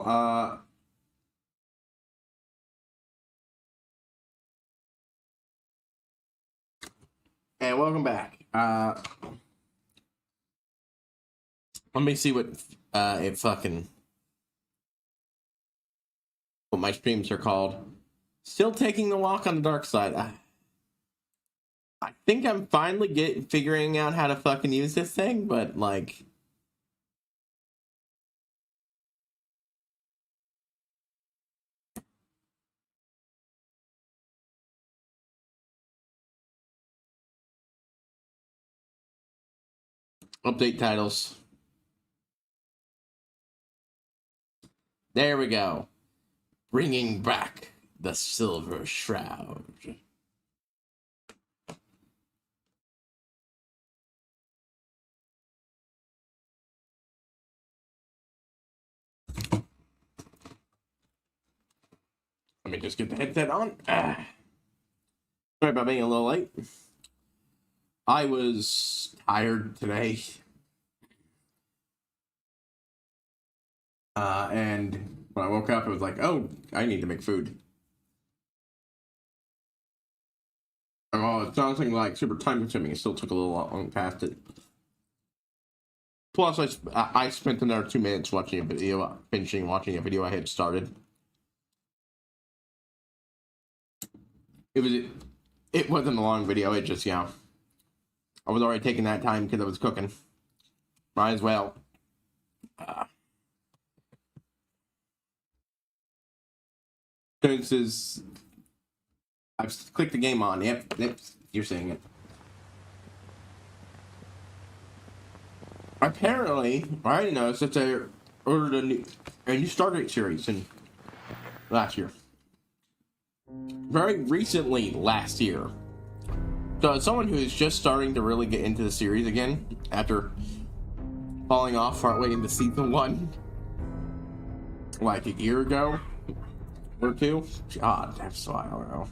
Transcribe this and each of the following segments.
Uh, and welcome back. Let me see what what my streams are called. Still taking the walk on the dark side. I think I'm finally figuring out how to fucking use this thing, but like. Update titles. There we go. Bringing back the Silver Shroud. Let me just get the headset on. Sorry about being a little late. I was tired today. And when I woke up, it was like, oh, I need to make food. Oh, it's not something like super time consuming. It still took a little long past it. Plus, I spent another 2 minutes watching a video, finishing watching a video I had started. It wasn't a long video. It just, I was already taking that time because I was cooking. Might as well. This is. I've clicked the game on. Yep, you're seeing it. Apparently, I didn't notice that they ordered a new Stargate series last year. Very recently, last year. So, as someone who is just starting to really get into the series again after falling off partway into season 1, like a year ago or 2. God, that's why I don't know.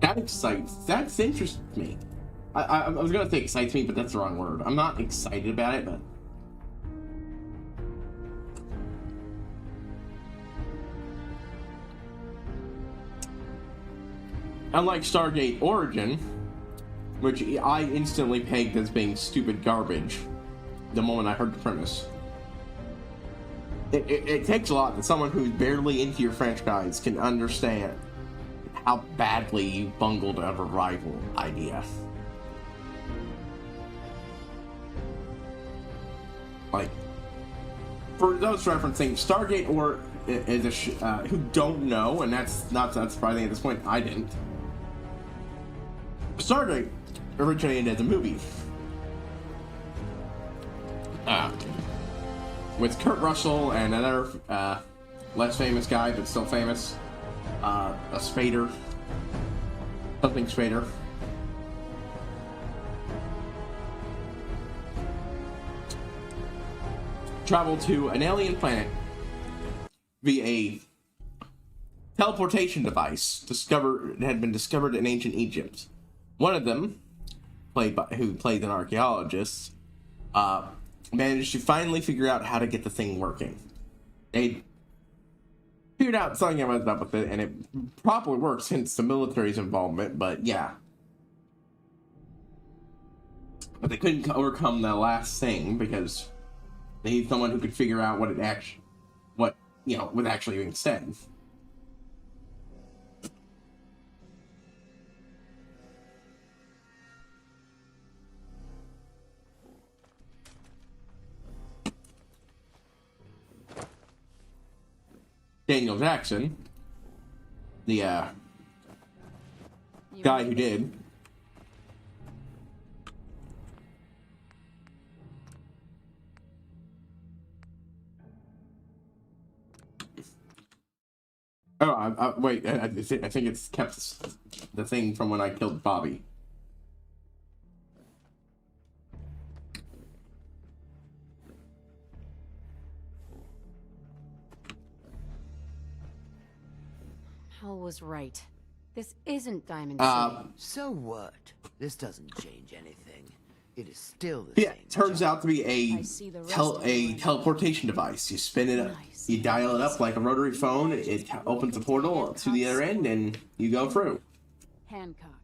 That interests me. I was gonna say excites me, but that's the wrong word. I'm not excited about it, but unlike Stargate Origin, which I instantly pegged as being stupid garbage the moment I heard the premise. It takes a lot that someone who's barely into your franchise can understand how badly you bungled a rival idea. Like, for those referencing, Stargate or is who don't know, and that's not that surprising at this point. I didn't. Stargate originated as a movie with Kurt Russell and another less famous guy, but still famous, a Spader, something Spader. Traveled to an alien planet via a teleportation device had been discovered in ancient Egypt. One of them, who played an archaeologist, managed to finally figure out how to get the thing working. They figured out something was up with it, and it probably works since the military's involvement, but yeah. But they couldn't overcome the last thing because they need someone who could figure out what was actually being said. Daniel Jackson, the guy who did. Oh, wait, I think it's kept the thing from when I killed Bobby. Hal was right. This isn't Diamond So what? This doesn't change anything. It is still the Yeah, same. turns out to be I see the rest of the line. teleportation device. You spin it up, Nice. you dial it up like a rotary phone. It opens a portal to the other end, and you go through. Hancock,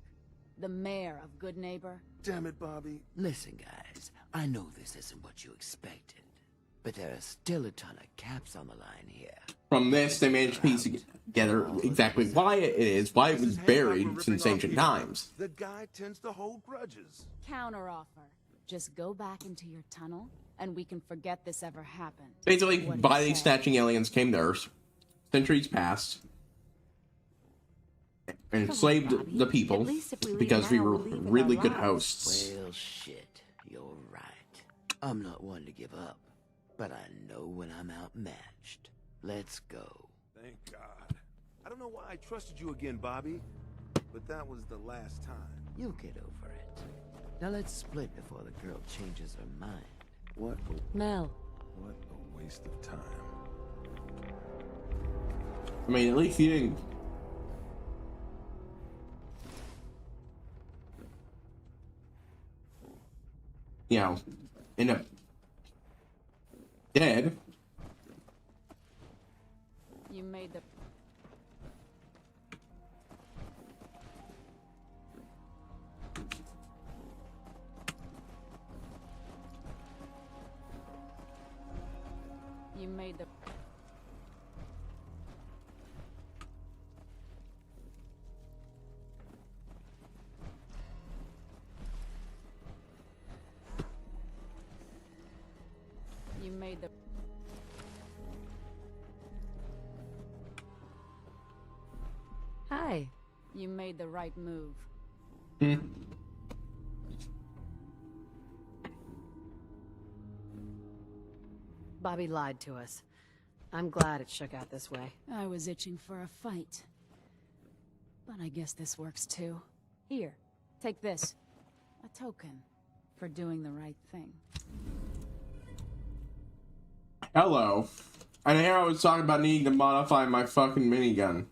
the mayor of Good Neighbor. Damn it, Bobby. Listen, guys, I know this isn't what you expected, but there are still a ton of caps on the line here. From this, they managed to piece together exactly why it is, why it was buried since ancient times. The guy tends to hold grudges. Counteroffer. Just go back into your tunnel, and we can forget this ever happened. Basically, What do you body say? snatching aliens came to Earth, centuries passed, and enslaved Come on, Bobby. the people At least if we leave because we now, were we'll leave in really our good lives. hosts. Well, shit, you're right. I'm not one to give up, but I know when I'm outmatched. Let's go. Thank God. I don't know why I trusted you again, Bobby, but that was the last time. You'll get over it. Now let's split before the girl changes her mind. What Mel. a waste of time. I mean, at least you didn't. You know, end up dead. You made the... You made the... You made the... Hi. You made the right move. Bobby lied to us. I'm glad it shook out this way. I was itching for a fight. But I guess this works too. Here, take this. A token for doing the right thing. Hello. And here I was talking about needing to modify my fucking minigun.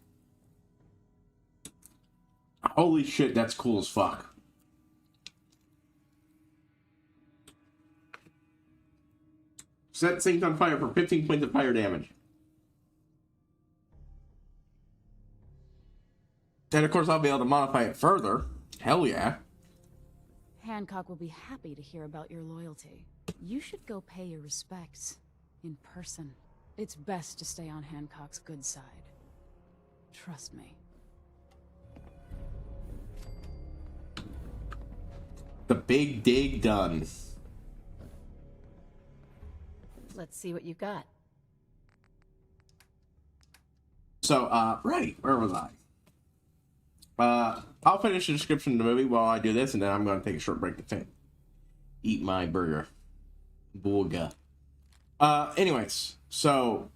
Holy shit, that's cool as fuck. Set things on fire for 15 points of fire damage. And of course I'll be able to modify it further. Hell yeah. Hancock will be happy to hear about your loyalty. You should go pay your respects in person. It's best to stay on Hancock's good side. Trust me. The big dig done. Let's see what you got. So, right, where was I? I'll finish the description of the movie while I do this, and then I'm going to take a short break to eat my burger. Booga. Anyways, so...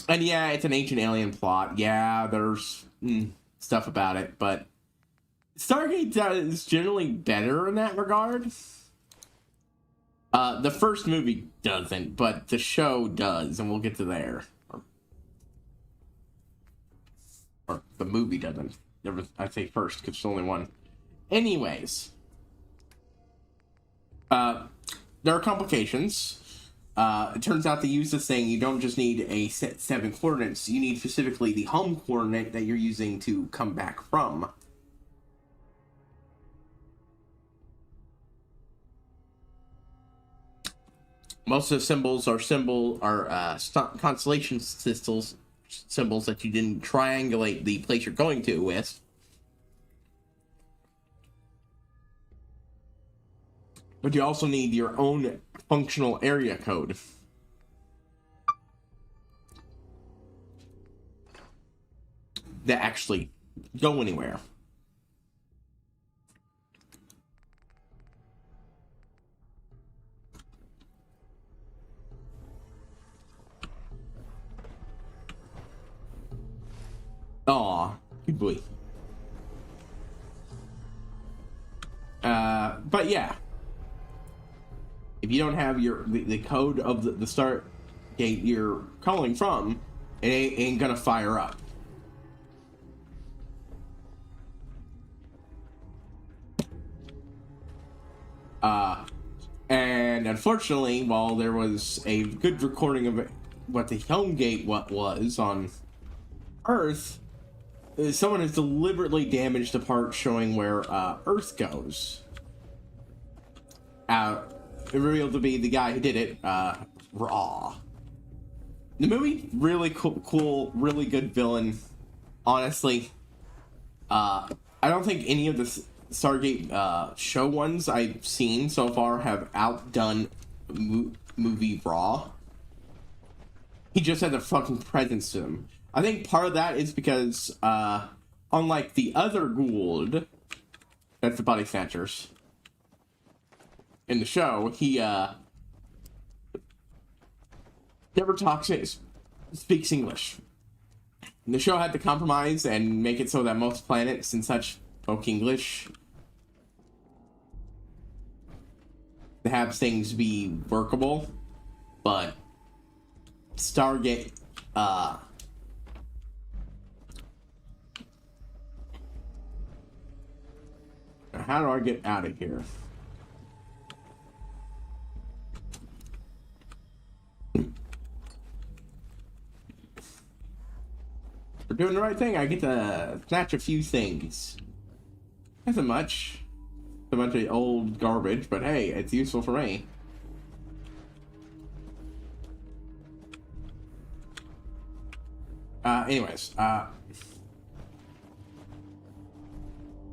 And yeah, it's an ancient alien plot. Yeah, there's stuff about it, but... Stargate is generally better in that regard. The first movie doesn't, but the show does, and we'll get to there. Or the movie doesn't. I say first, because there's only one. Anyways. There are complications. It turns out they use this thing, you don't just need a set 7 coordinates, you need specifically the home coordinate that you're using to come back from. Most of the symbols are constellation symbols that you didn't triangulate the place you're going to with. But you also need your own functional area code. That actually go anywhere. Aw, good boy. But yeah. If you don't have the code of the start gate you're calling from, it ain't gonna fire up. And unfortunately, while there was a good recording of what the home gate was on Earth, someone has deliberately damaged the part showing where Earth goes. Revealed to be the guy who did it, Raw. The movie, really cool, really good villain. Honestly, I don't think any of the Stargate show ones I've seen so far have outdone movie Raw. He just had a fucking presence to him. I think part of that is because, unlike the other Gould, that's the body snatchers, in the show, he never speaks English. And the show had to compromise and make it so that most planets and such spoke English to have things be workable, but Stargate, how do I get out of here? For doing the right thing, I get to snatch a few things. Nothing much. A bunch of old garbage, but hey, it's useful for me. Anyways,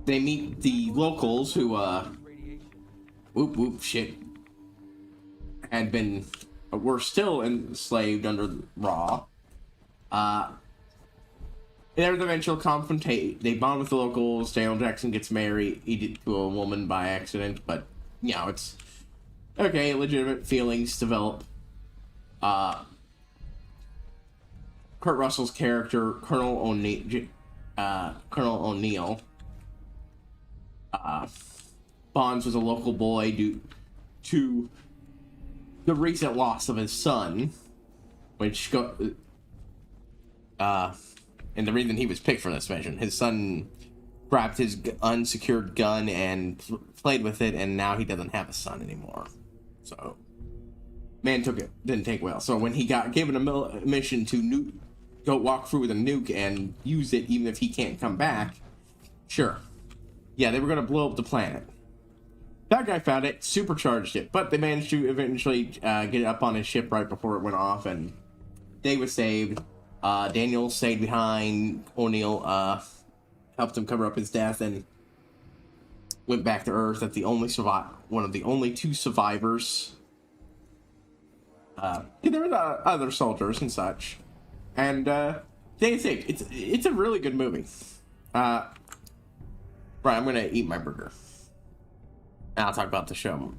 they meet the locals who, shit, were still enslaved under Raw. There's the eventual confrontation. They bond with the locals. Daniel Jackson gets married to a woman by accident, but you know, it's okay. Legitimate feelings develop. Kurt Russell's character, Colonel O'Neill, bonds with a local boy due to the recent loss of his son, and the reason he was picked for this mission. His son grabbed his unsecured gun and played with it, and now he doesn't have a son anymore. So, man didn't take well. So when he got given a mission to go walk through with a nuke and use it, even if he can't come back, sure. Yeah, they were going to blow up the planet. That guy found it, supercharged it, but they managed to eventually get it up on his ship right before it went off, and they were saved. Daniel stayed behind. O'Neill helped him cover up his death and went back to Earth as one of the only two survivors. There were other soldiers and such. And they think it's a really good movie. Right, I'm gonna eat my burger. And I'll talk about the show when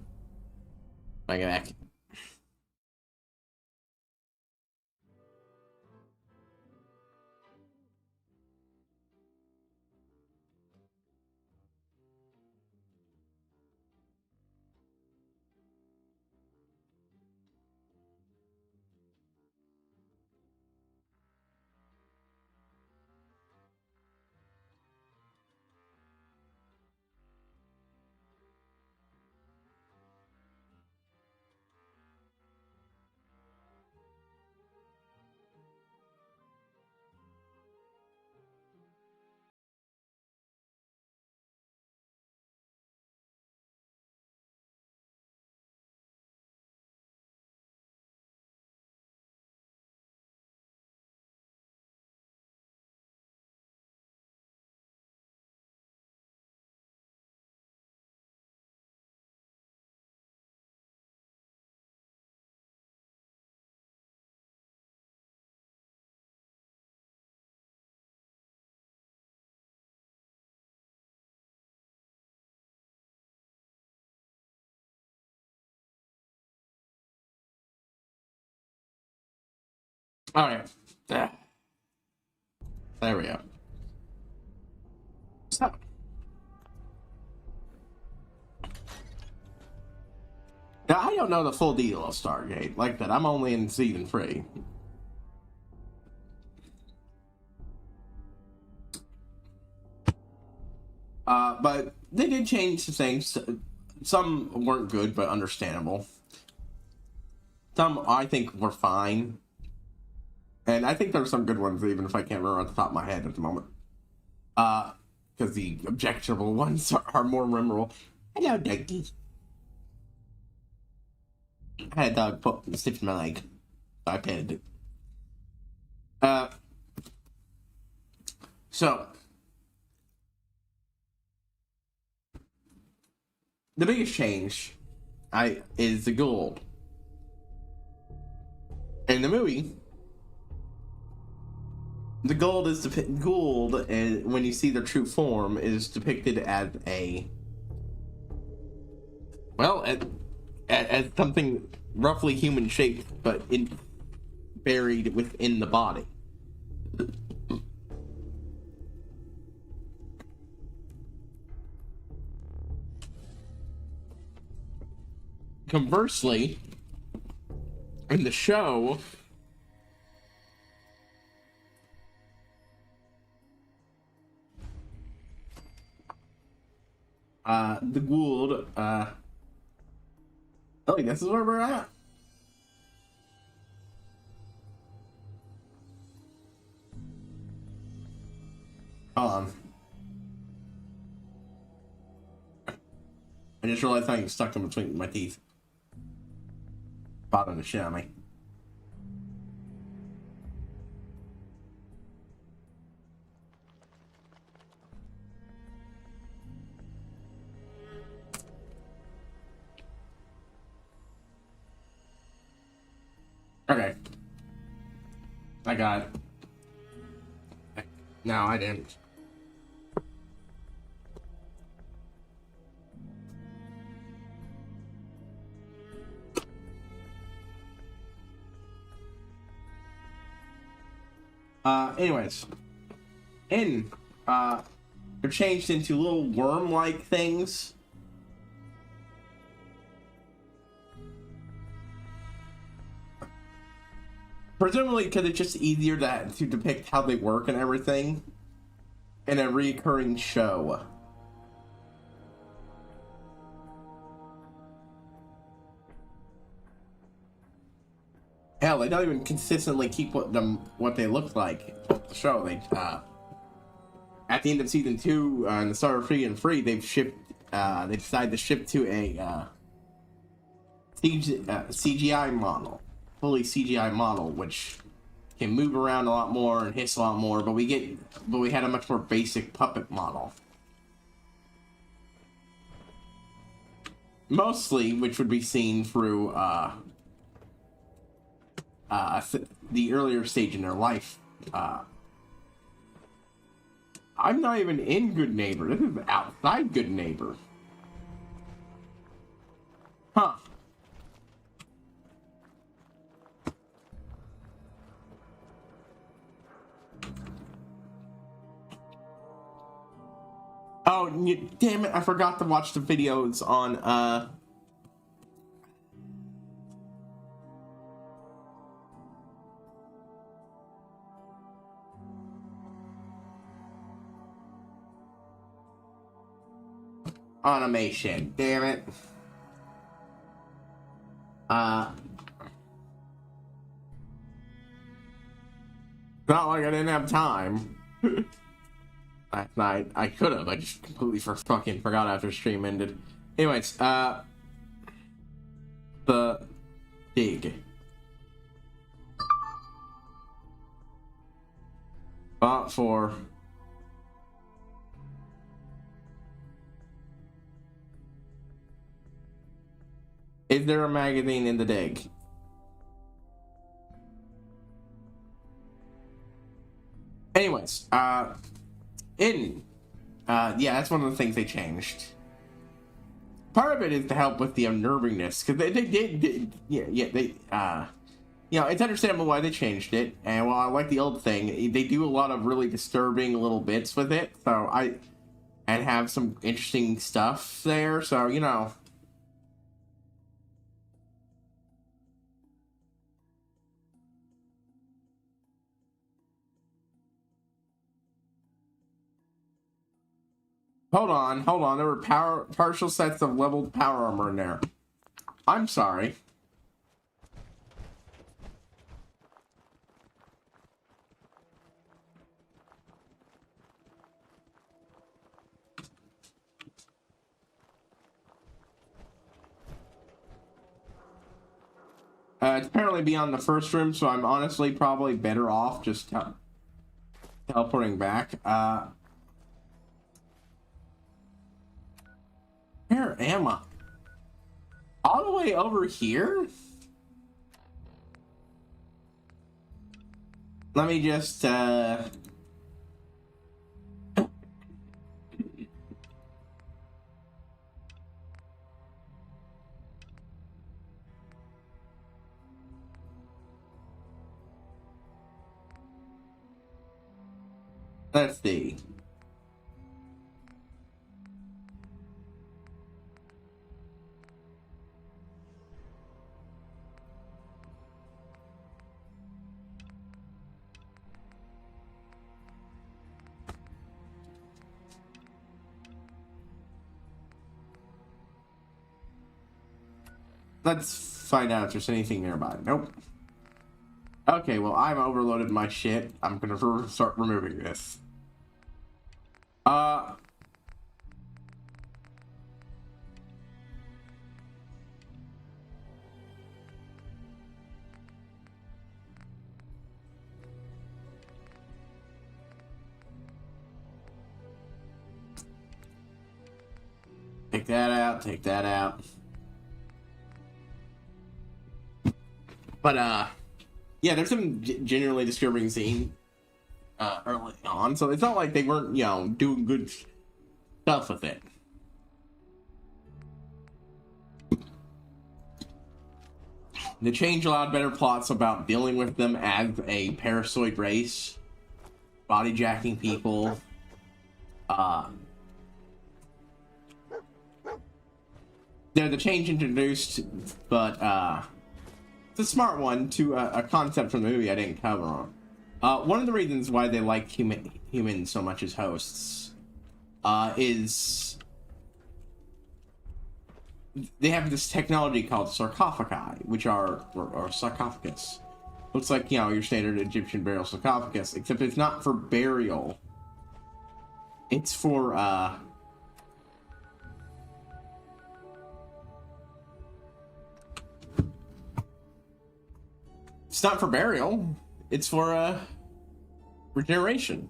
I get back. All right. There we go. So, now, I don't know the full deal of Stargate. Like that, I'm only in season 3. But they did change some things. some weren't good, but understandable. Some, I think, were fine. And I think there are some good ones, even if I can't remember off the top of my head at the moment. Because the objectionable ones are more memorable. Hello, Dougie. I had a dog put sniffed my leg. I petted it. So, the biggest change is the gold. In the movie, the gold is gold, and when you see their true form, is depicted as a as something roughly human shaped, but buried within the body. Conversely, in the show, the Gould, this is where we're at. Hold on. I just realized something stuck in between my teeth. Bothering the shit out of me. Okay. I got it. No, I didn't. Anyways. They're changed into little worm-like things. Presumably because it's just easier to depict how they work and everything in a recurring show. Hell, they don't even consistently keep what they look like throughout the show. They at the end of season 2, in the start of Free and Free, they decided to shift to a CGI model. Fully CGI model, which can move around a lot more and hiss a lot more, but we had a much more basic puppet model. Mostly, which would be seen through the earlier stage in their life. I'm not even in Good Neighbor. This is outside Good Neighbor. Huh. Oh, damn it, I forgot to watch the videos on, animation, damn it. Not like I didn't have time. Last night. I could have. I just completely fucking forgot after stream ended. Anyways, the dig. Bot 4. Is there a magazine in the dig? Anyways, yeah, that's one of the things they changed. Part of it is to help with the unnervingness, because they did, it's understandable why they changed it, and while I like the old thing, they do a lot of really disturbing little bits with it, and have some interesting stuff there, so, you know. Hold on. There were partial sets of leveled power armor in there. I'm sorry. It's apparently beyond the first room, so I'm honestly probably better off just teleporting back. Where am I? All the way over here? Let me just, let's see. Let's find out if there's anything nearby. Nope. Okay, well, I've overloaded my shit. I'm gonna start removing this. Take that out, take that out. But, yeah, there's some generally disturbing scene early on, so it's not like they weren't, you know, doing good stuff with it. The change allowed better plots about dealing with them as a parasitoid race, bodyjacking people, the change introduced, but, it's a smart one to a concept from the movie I didn't cover on. One of the reasons why they like humans so much as hosts is they have this technology called sarcophagi, which are or sarcophagus. Looks like, you know, your standard Egyptian burial sarcophagus, except it's not for burial. It's for it's not for burial. It's for regeneration.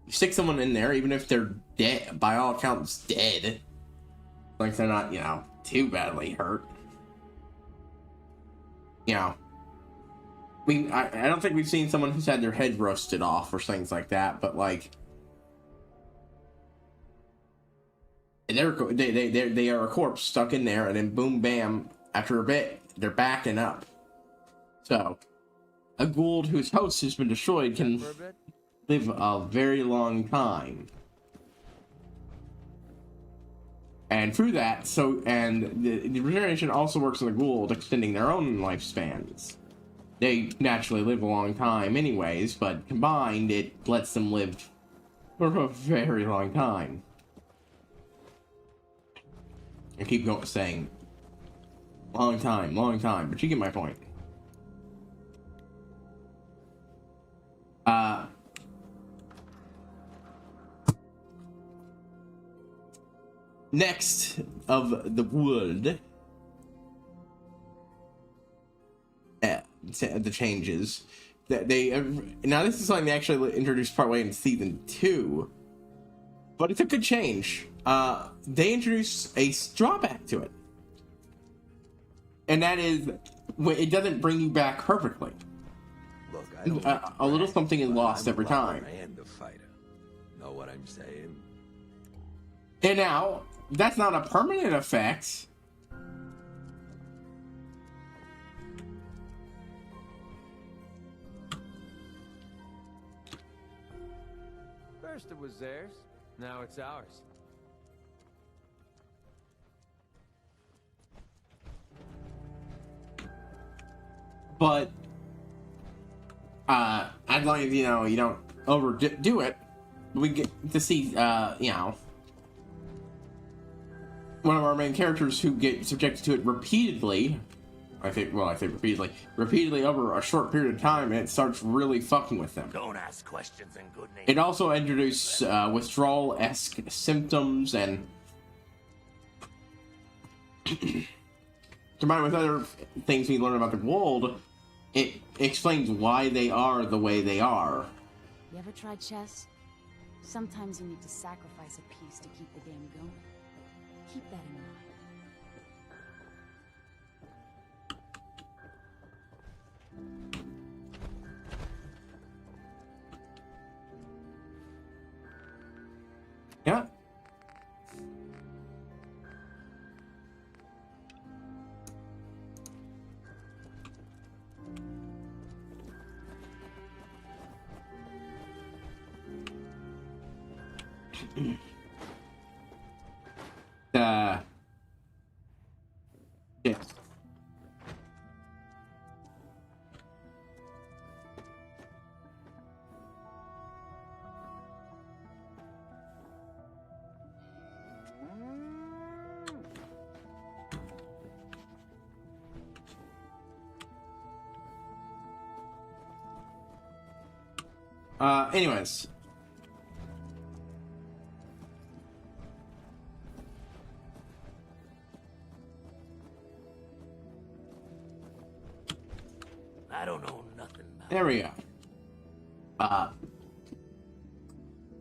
You stick someone in there, even if they're dead, by all accounts dead, like they're not, you know, too badly hurt. You know, I don't think we've seen someone who's had their head roasted off or things like that, but like they are a corpse stuck in there, and then boom bam, after a bit they're backing up. So a Gould whose host has been destroyed can live a very long time. And through that, the regeneration also works on the Gould, extending their own lifespans. They naturally live a long time anyways, but combined, it lets them live for a very long time. I keep saying, long time, but you get my point. Next of the wood, the changes that they now this is something they actually introduced partway in season 2, but it's a good change. They introduced a drawback to it, and that is it doesn't bring you back perfectly. Look, I don't a little something is lost every time. And a fighter. Know what I'm saying? And now that's not a permanent effect. First it was theirs, now it's ours. But as long as you know you don't overdo it, we get to see you know one of our main characters who get subjected to it repeatedly. I say repeatedly over a short period of time, and it starts really fucking with them. Don't ask questions in good name. It also introduced withdrawal-esque symptoms, and combined with other things we learn about the world, it explains why they are the way they are. You ever tried chess? Sometimes you need to sacrifice a piece to keep the game going. Keep that in mind. Yeah. Yes. Anyways. I don't know nothing about There we go.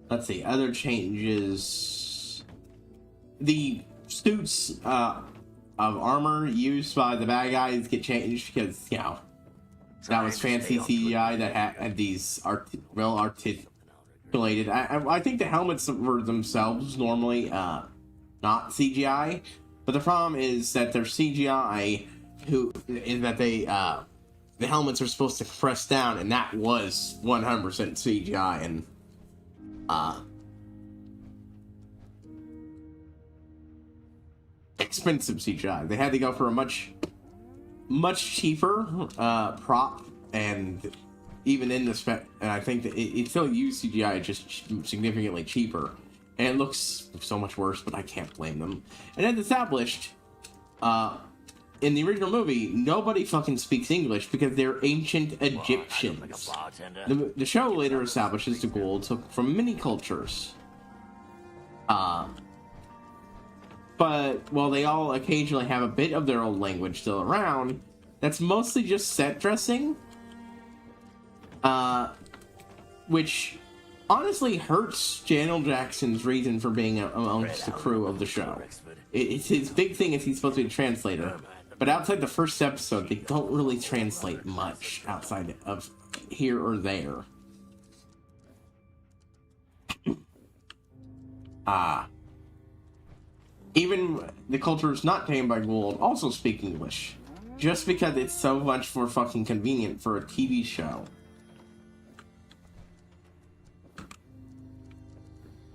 Let's see, other changes. The suits, of armor used by the bad guys get changed because, you know, that was fancy CGI that had these well articulated. I think the helmets were themselves normally not CGI, but the problem is that they're CGI. Is that they the helmets are supposed to press down, and that was 100% CGI and expensive CGI. They had to go for a much cheaper prop, and even in the spec, and I think that it still used CGI, just significantly cheaper, and it looks so much worse, but I can't blame them. And as established, in the original movie, nobody fucking speaks English because they're ancient Egyptians. The show later establishes the Gould took from many cultures. But while they all occasionally have a bit of their own language still around, that's mostly just set dressing. Which honestly hurts Daniel Jackson's reason for being amongst the crew of the show. It's his big thing is he's supposed to be a translator. But outside the first episode, they don't really translate much outside of here or there. Even the cultures not tamed by Gould also speak English. Just because it's so much more fucking convenient for a TV show.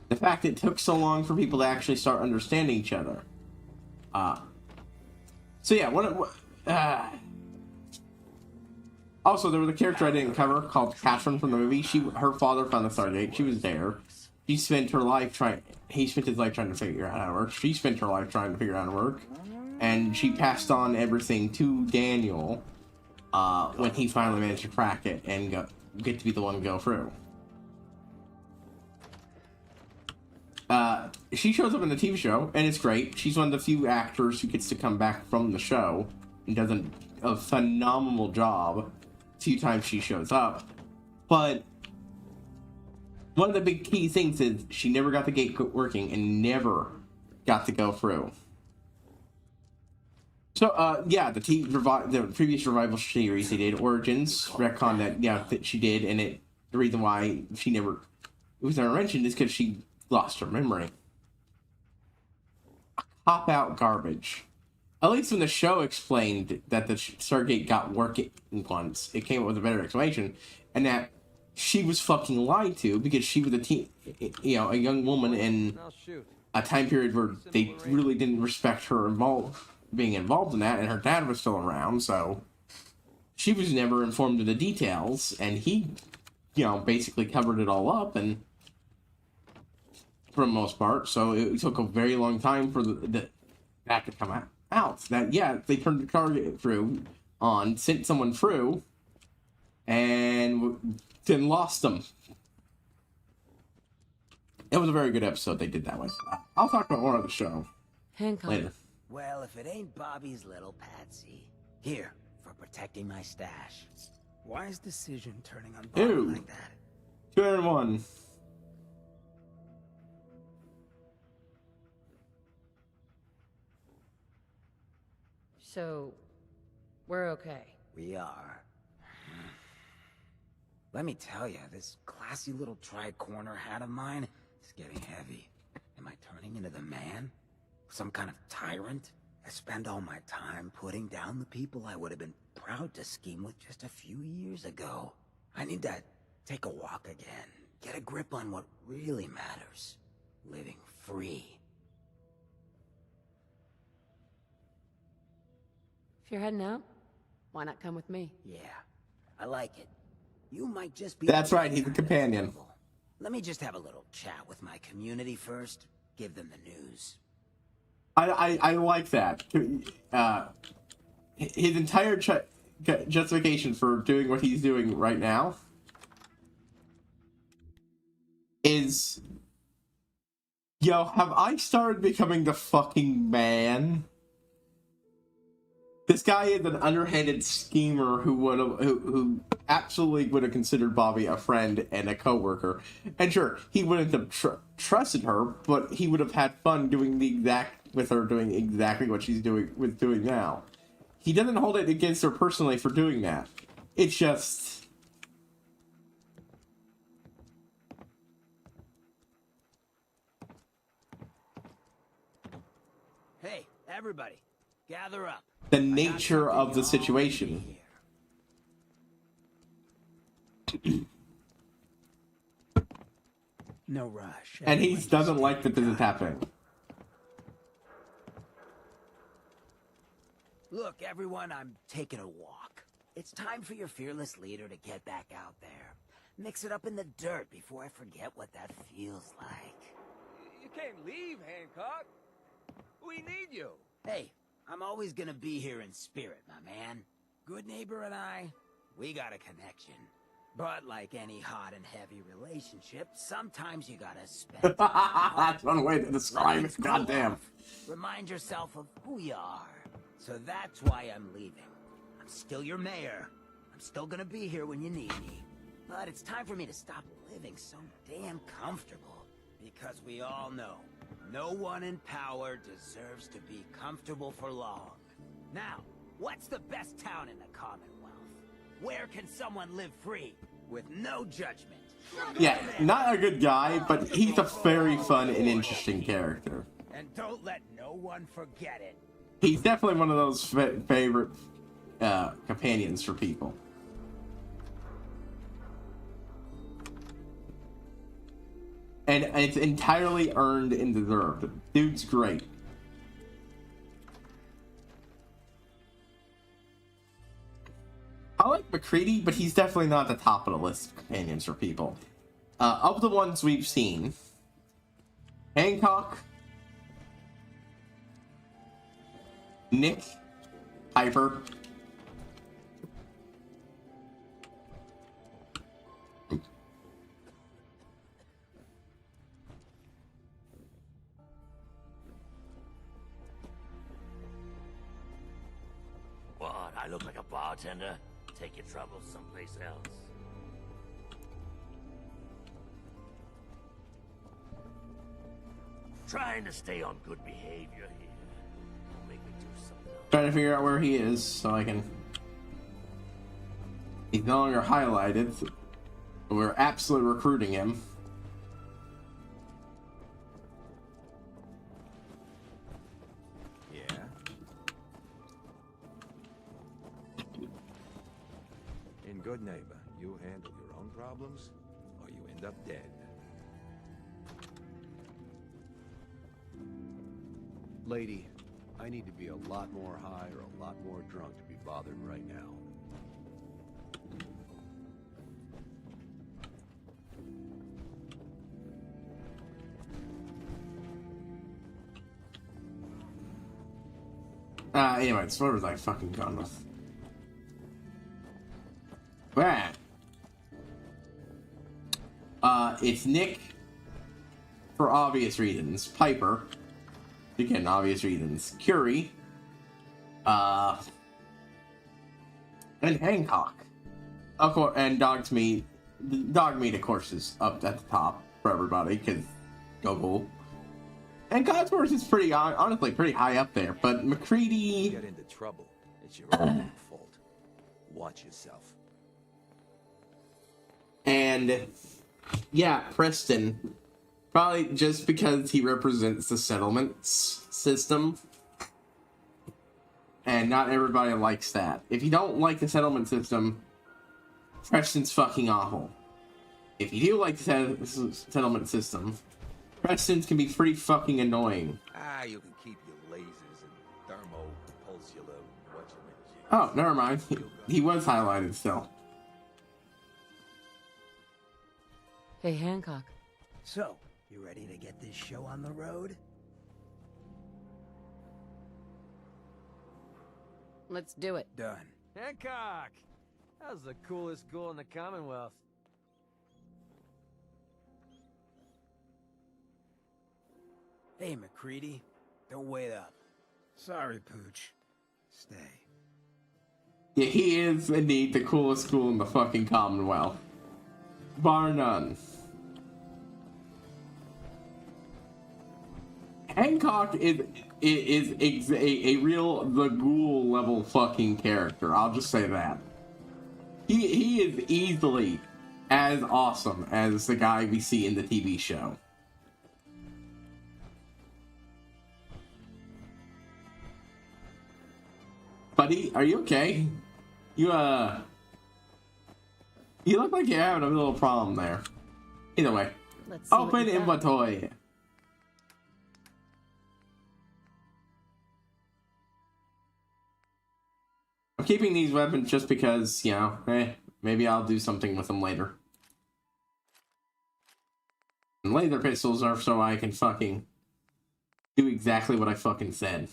The fact it took so long for people to actually start understanding each other. So yeah, also there was a character I didn't cover called Catherine from the movie. Her father found the Stargate. She was there. He spent his life trying to figure out how to work. She spent her life trying to figure out how to work. And she passed on everything to Daniel when he finally managed to crack it and get to be the one to go through. She shows up in the TV show, and it's great. She's one of the few actors who gets to come back from the show and does a phenomenal job a few times she shows up. But one of the big key things is she never got the gate working and never got to go through. So, yeah, the previous revival series they did, Origins, retcon that she did, and the reason why it was never mentioned is because she lost her memory. Cop-out garbage. At least when the show explained that the Stargate got working once, it came up with a better explanation, and that she was fucking lied to because she was a young woman in a time period where they really didn't respect her being involved in that, and her dad was still around, so she was never informed of the details, and he, basically covered it all up, and for the most part, so it took a very long time for that could come out. That, yeah, they turned the target through on, sent someone through, and then lost them. It was a very good episode they did that with. I'll talk about more of the show Hancock. later. Well, if it ain't Bobby's little patsy. Here, for protecting my stash. Wise decision turning on Bobby Ew. like that. 201. So, we're okay. We are. Let me tell you, this classy little tri-corner hat of mine is getting heavy. Am I turning into the man? Some kind of tyrant? I spend all my time putting down the people I would have been proud to scheme with just a few years ago. I need to take a walk again. Get a grip on what really matters. Living free. If you're heading out, why not come with me? Yeah, I like it. You might just be... That's right, he's a companion. Let me just have a little chat with my community first. Give them the news. I like that. His entire justification for doing what he's doing right now is, yo, have I started becoming the fucking man? This guy is an underhanded schemer who absolutely would have considered Bobby a friend and a coworker. And sure, he wouldn't have trusted her, but he would have had fun doing doing exactly what she's doing now. He doesn't hold it against her personally for doing that. It's just... Hey, everybody, gather up. the nature of the situation. No rush. And he Everyone doesn't just like take that this your is time. happening. Look, everyone, I'm taking a walk. It's time for your fearless leader to get back out there. Mix it up in the dirt before I forget what that feels like. You can't leave, Hancock. We need you. Hey, I'm always gonna be here in spirit, my man. Good neighbor and I, we got a connection. But like any hot and heavy relationship, sometimes you gotta spend time. That's one way to describe it. Cool Goddamn. off. Remind yourself of who you are. So that's why I'm leaving. I'm still your mayor. I'm still gonna be here when you need me. But it's time for me to stop living so damn comfortable. Because we all know, no one in power deserves to be comfortable for long. Now, what's the best town in the Commonwealth? Where can someone live free, with no judgment? Yeah, not a good guy, but he's a very fun and interesting character. And don't let no one forget it. He's definitely one of those favorite companions for people. And it's entirely earned and deserved. Dude's great. I like McCready, but he's definitely not at the top of the list of companions for people. Of the ones we've seen, Hancock, Nick, Piper, What? I look like a bartender? Take your troubles someplace else. Trying to stay on good behavior here. Don't make me do something else. trying to figure out where he is so I can... He's no longer highlighted. We're absolutely recruiting him. Yeah? In good neighbor, you handle your own problems, or you end up dead. Lady, I need to be a lot more high or a lot more drunk to be bothered right now. Anyways, where was I fucking going with? Where? It's Nick, for obvious reasons. Piper, again, obvious reasons. Curie, and Hancock. Of course, and Dogmeat, of course, is up at the top for everybody, because go cool. And Codsworth is pretty, honestly, pretty high up there, but McCready... Get into trouble. It's your own fault. Watch yourself. And, yeah, Preston, probably just because he represents the settlements system, and not everybody likes that. If you don't like the settlement system, Preston's fucking awful. If you do like the settlement system, Preston's can be pretty fucking annoying. You can keep your lasers and thermopulsular whatchamajig. Oh, never mind. He was highlighted still. Hey, Hancock. So, you ready to get this show on the road? Let's do it. Done. Hancock! That was the coolest ghoul in the Commonwealth. Hey, McCready. Don't wait up. Sorry, Pooch. Stay. Yeah, he is indeed the coolest school in the fucking Commonwealth. Bar none. Hancock is a real the ghoul level fucking character. I'll just say that. He is easily as awesome as the guy we see in the TV show. Buddy, are you okay? You look like you're having a little problem there. Either way. Let's see Open what you got. inventory. I'm keeping these weapons just because, you know, maybe I'll do something with them later. And laser pistols are so I can fucking do exactly what I fucking said.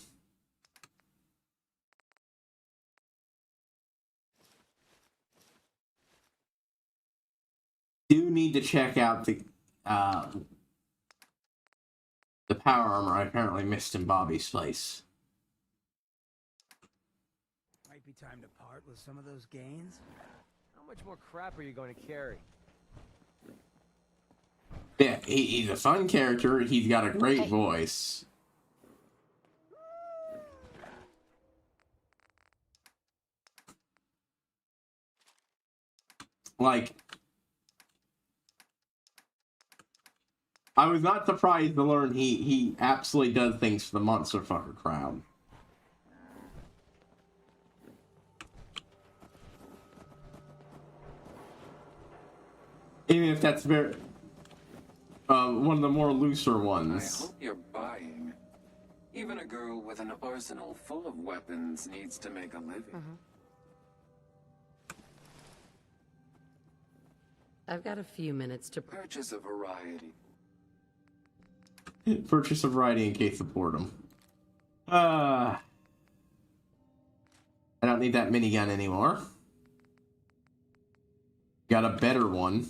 Do need to check out the power armor I apparently missed in Bobby's place. Might be time to part with some of those gains. How much more crap are you going to carry? Yeah, he's a fun character. He's got a great voice. Like, I was not surprised to learn he absolutely does things for the monster fucker crowd. Even if that's very one of the more looser I ones. hope you're buying. Even a girl with an arsenal full of weapons needs to make a living. I've got a few minutes to... Purchase a variety. Purchase a variety in case of boredom. I don't need that minigun anymore. Got a better one.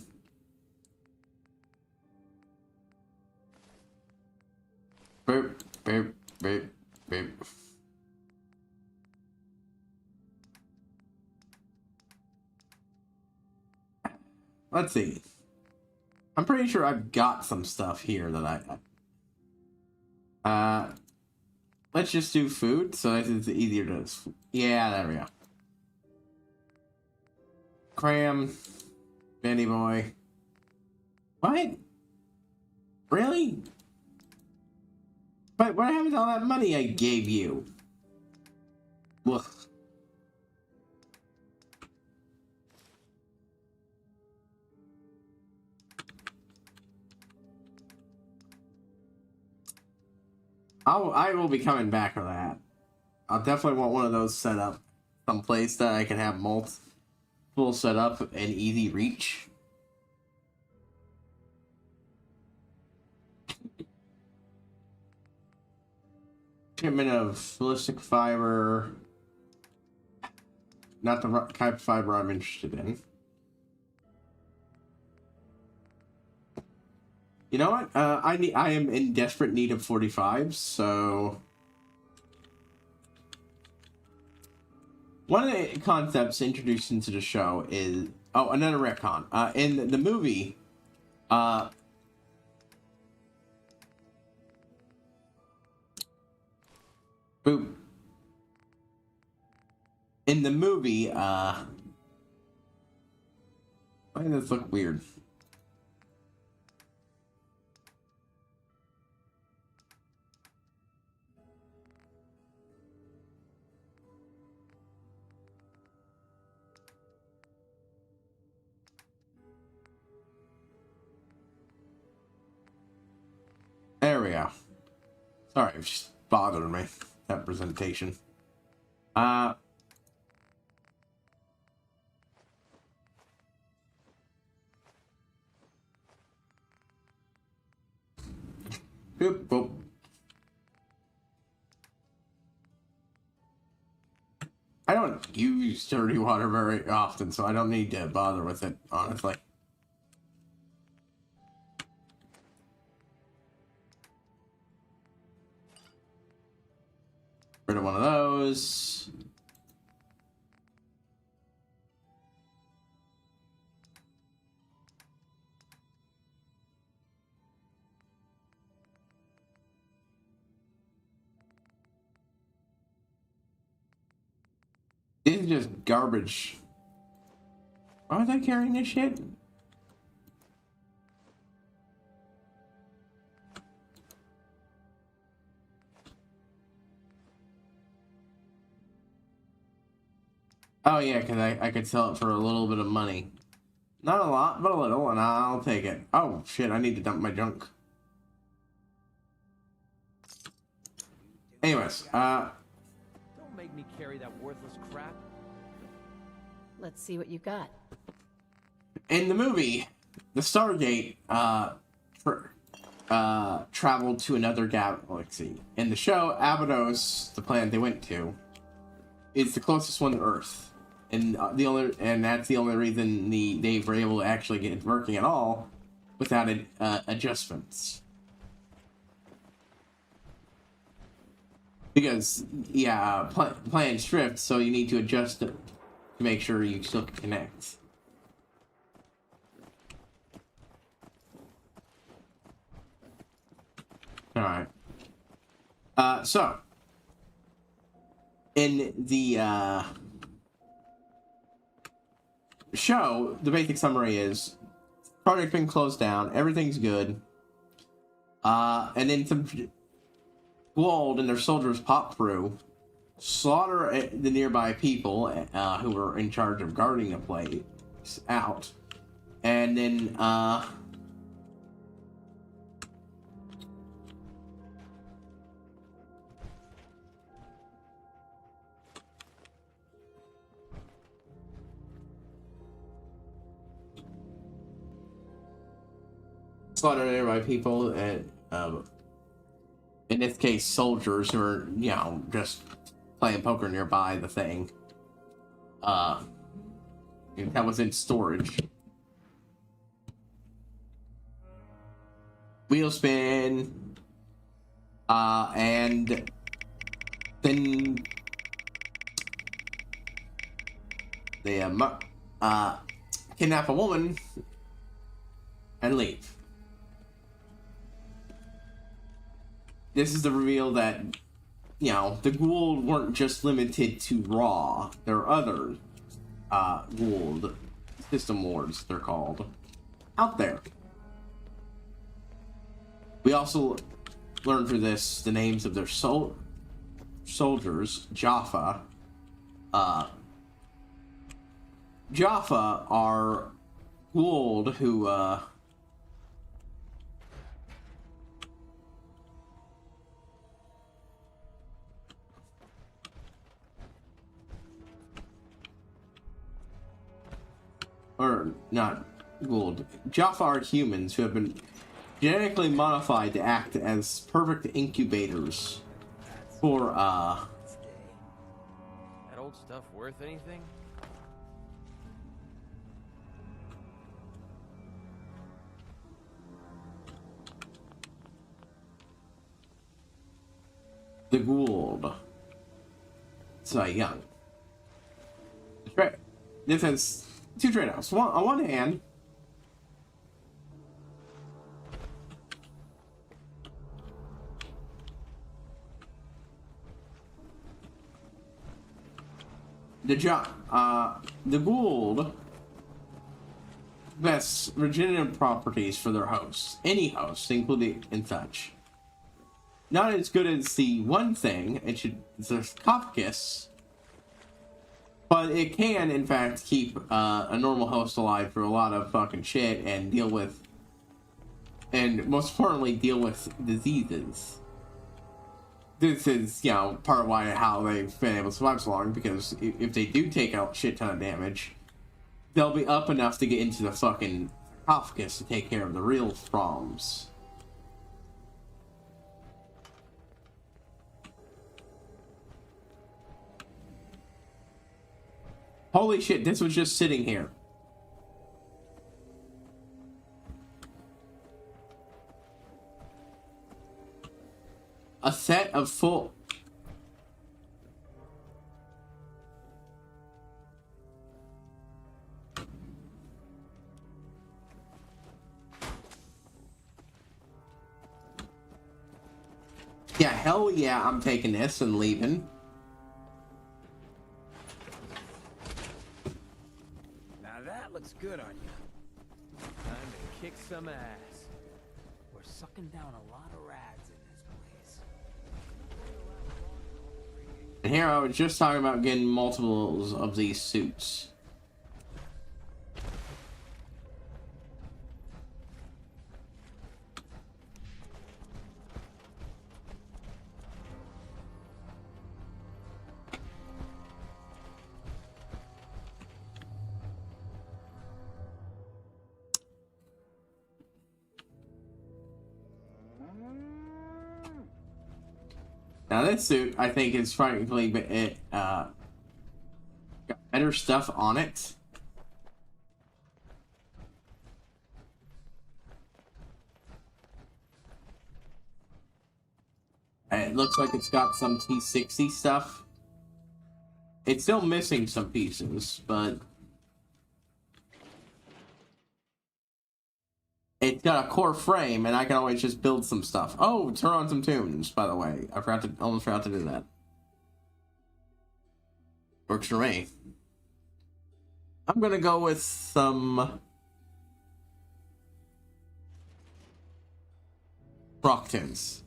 Boop, boop, boop, boop. Let's see. I'm pretty sure I've got some stuff here that let's just do food, so that it's easier to... Yeah, there we go. Cram. Benny boy. What? Really? But what happened to all that money I gave you? Ugh. I will be coming back for that. I'll definitely want one of those set up someplace that I can have multiple set up and easy reach. Shipment of ballistic fiber. Not the type of fiber I'm interested in. You know what? I am in desperate need of 45s, so one of the concepts introduced into the show is another retcon. In the movie, boop. In the movie, why does this look weird? There we go. Sorry, it just bothered me, that presentation. Boop, boop. I don't use dirty water very often, so I don't need to bother with it, honestly. Rid of one of those. This is just garbage. Why was I carrying this shit? Oh yeah, because I could sell it for a little bit of money. Not a lot, but a little, and I'll take it. Oh shit, I need to dump my junk. Anyways, Don't make me carry that worthless crap. Let's see what you got. in the movie, the Stargate traveled to another galaxy. In the show, Abydos, the planet they went to, is the closest one to Earth. And that's the only reason they were able to actually get it working at all without adjustments. Because planets drift, so you need to adjust it to make sure you still can connect. All right. So in the show, the basic summary is project's been closed down, everything's good, and then some Gold and their soldiers pop through, slaughter the nearby people who were in charge of guarding the place out, and then slaughter nearby people and in this case, soldiers who are, just playing poker nearby the thing. That was in storage. Wheel spin. And then they kidnap a woman and leave. This is the reveal that, the Gould weren't just limited to Raw. There are other Gould system lords, they're called, out there. We also learn through this the names of their soldiers. Jaffa. Jaffa are Gould who or not Gould. Jaffa are humans who have been genetically modified to act as perfect incubators for That old stuff worth anything? the Gould. So young. This has two trade-offs. On one hand, the Gould vests regenerative properties for their hosts, any host, including and such. Not as good as the one thing, the sarcophagus, but it can, in fact, keep a normal host alive for a lot of fucking shit and deal with, and most importantly, deal with diseases. This is, you know, part of how they've been able to survive so long, because if they do take a shit ton of damage, they'll be up enough to get into the fucking sarcophagus to take care of the real problems. Holy shit, this was just sitting here. A set of full... Yeah, hell yeah, I'm taking this and leaving. Looks good on you. Time to kick some ass. We're sucking down a lot of rads in this place. And here I was just talking about getting multiples of these suits. Now this suit, I think, is frankly got better stuff on it. And it looks like it's got some T60 stuff. It's still missing some pieces, but it's got a core frame, and I can always just build some stuff. Oh, turn on some tunes, by the way. Almost forgot to do that. Works for me. I'm gonna go with some rock tunes.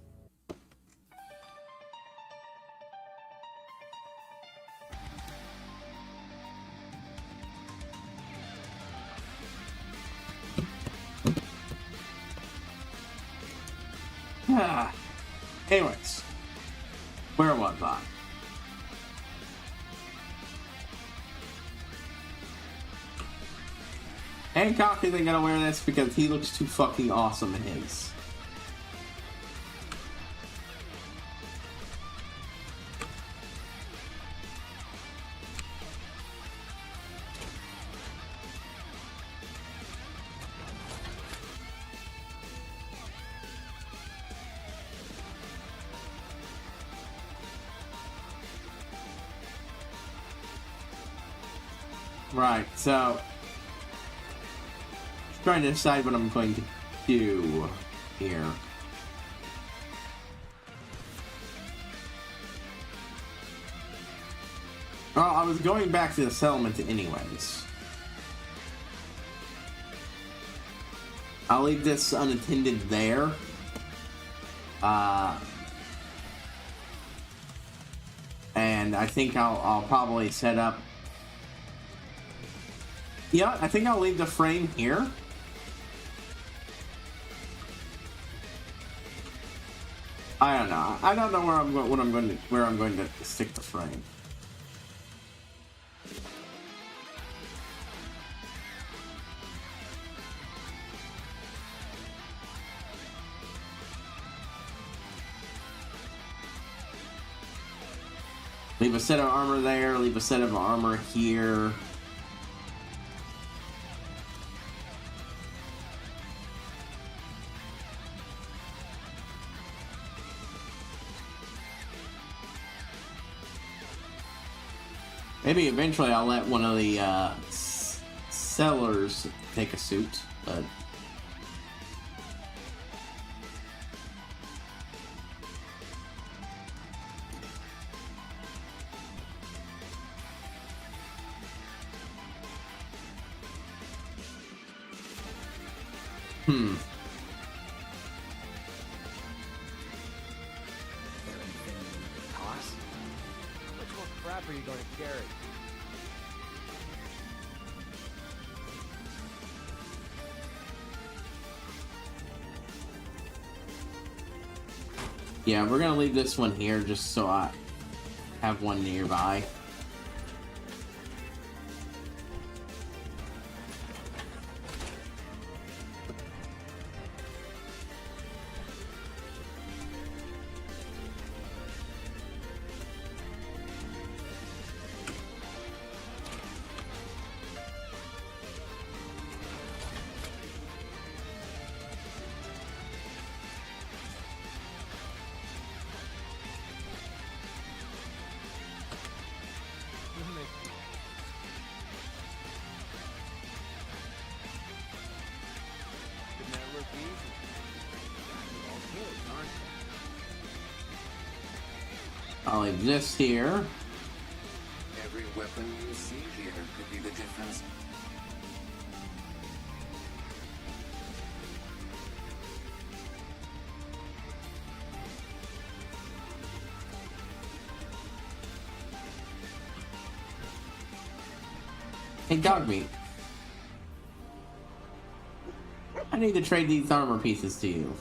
Anyways, where was I? Hancock isn't gonna wear this because he looks too fucking awesome in his. Right, so trying to decide what I'm going to do here. Well, I was going back to the settlement anyways. I'll leave this unattended there. And I think I'll probably set up. Yeah, I think I'll leave the frame here. I don't know. I don't know where I'm going to stick the frame. Leave a set of armor there, leave a set of armor here. Maybe eventually I'll let one of the sellers take a suit, but... Is there anything you need to toss? How much more crap are you going to carry? Yeah, we're gonna leave this one here just so I have one nearby. Didn't that look easy? All good, aren't they? I'll leave this here. Every weapon you see here could be the difference. Hey, dog meat. I need to trade these armor pieces to you.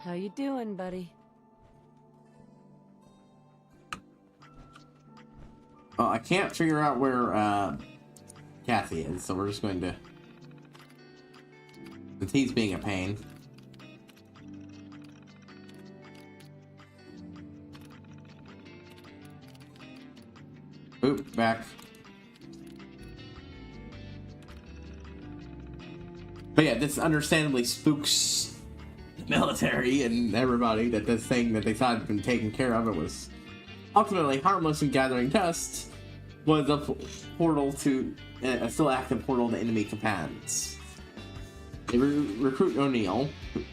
How you doing, buddy? Well, I can't figure out where Kathy is, so we're just going to... Since he's being a pain. Oop, back. But yeah, this understandably spooks the military and everybody that this thing that they thought had been taken care of, it was ultimately harmless and gathering dust, was a portal to a still active portal to enemy combatants. They recruit O'Neill,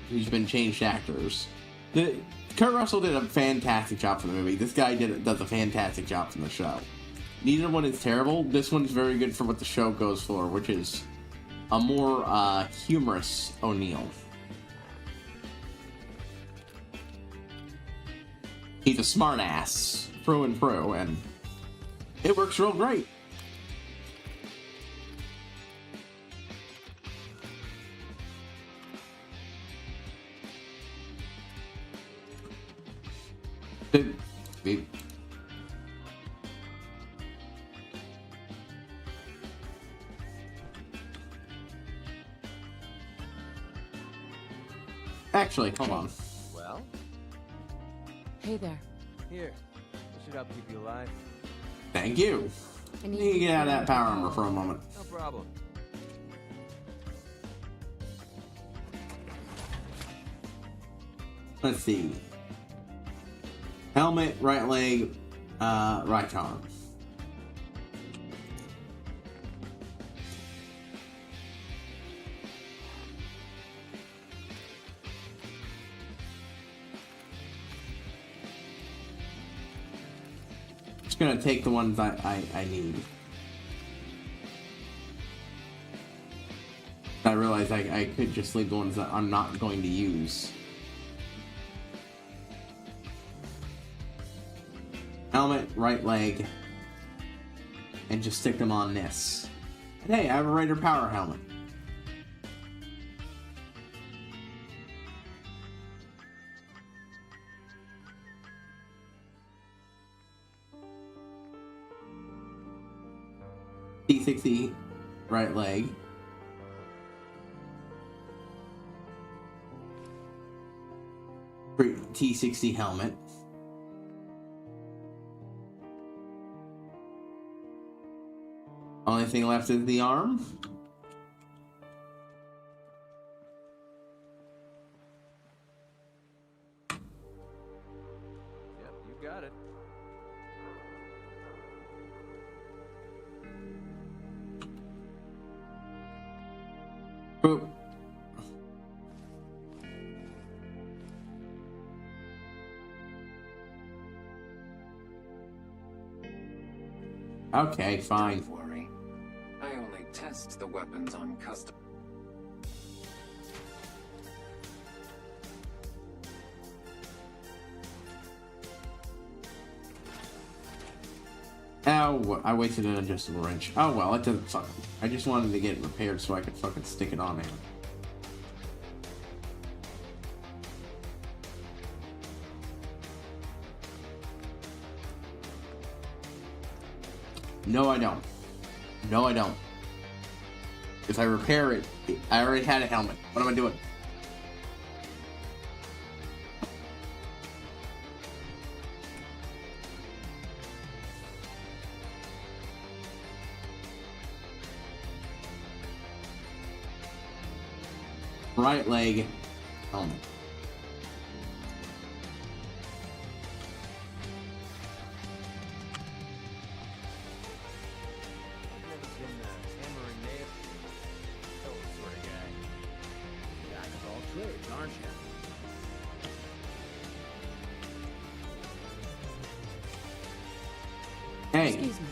who's been changed actors. Kurt Russell did a fantastic job for the movie. This guy does a fantastic job from the show. Neither one is terrible. This one's very good for what the show goes for, which is a more humorous O'Neill. He's a smartass through and through, and it works real great. Beep. Actually, hold on. Well, Hey there. here. This should help keep you alive. Thank you. I You need to get out of that power armor for a moment. No problem. Let's see. Helmet, right leg, right arm. Just gonna take the ones I need. I realize I could just leave the ones that I'm not going to use. Helmet, right leg, and just stick them on this. And hey, I have a Raider Power helmet. T60 right leg. T60 helmet. Only thing left is the arm. Yep, you got it. Boop. Okay, fine. Don't worry. I only test the weapons on custom. Ow, I wasted an adjustable wrench. Oh well, it doesn't fuck. I just wanted to get it repaired so I could fucking stick it on there. No, I don't. No, I don't. If I repair it, I already had a helmet. What am I doing? Right leg helmet. Hey, Excuse me.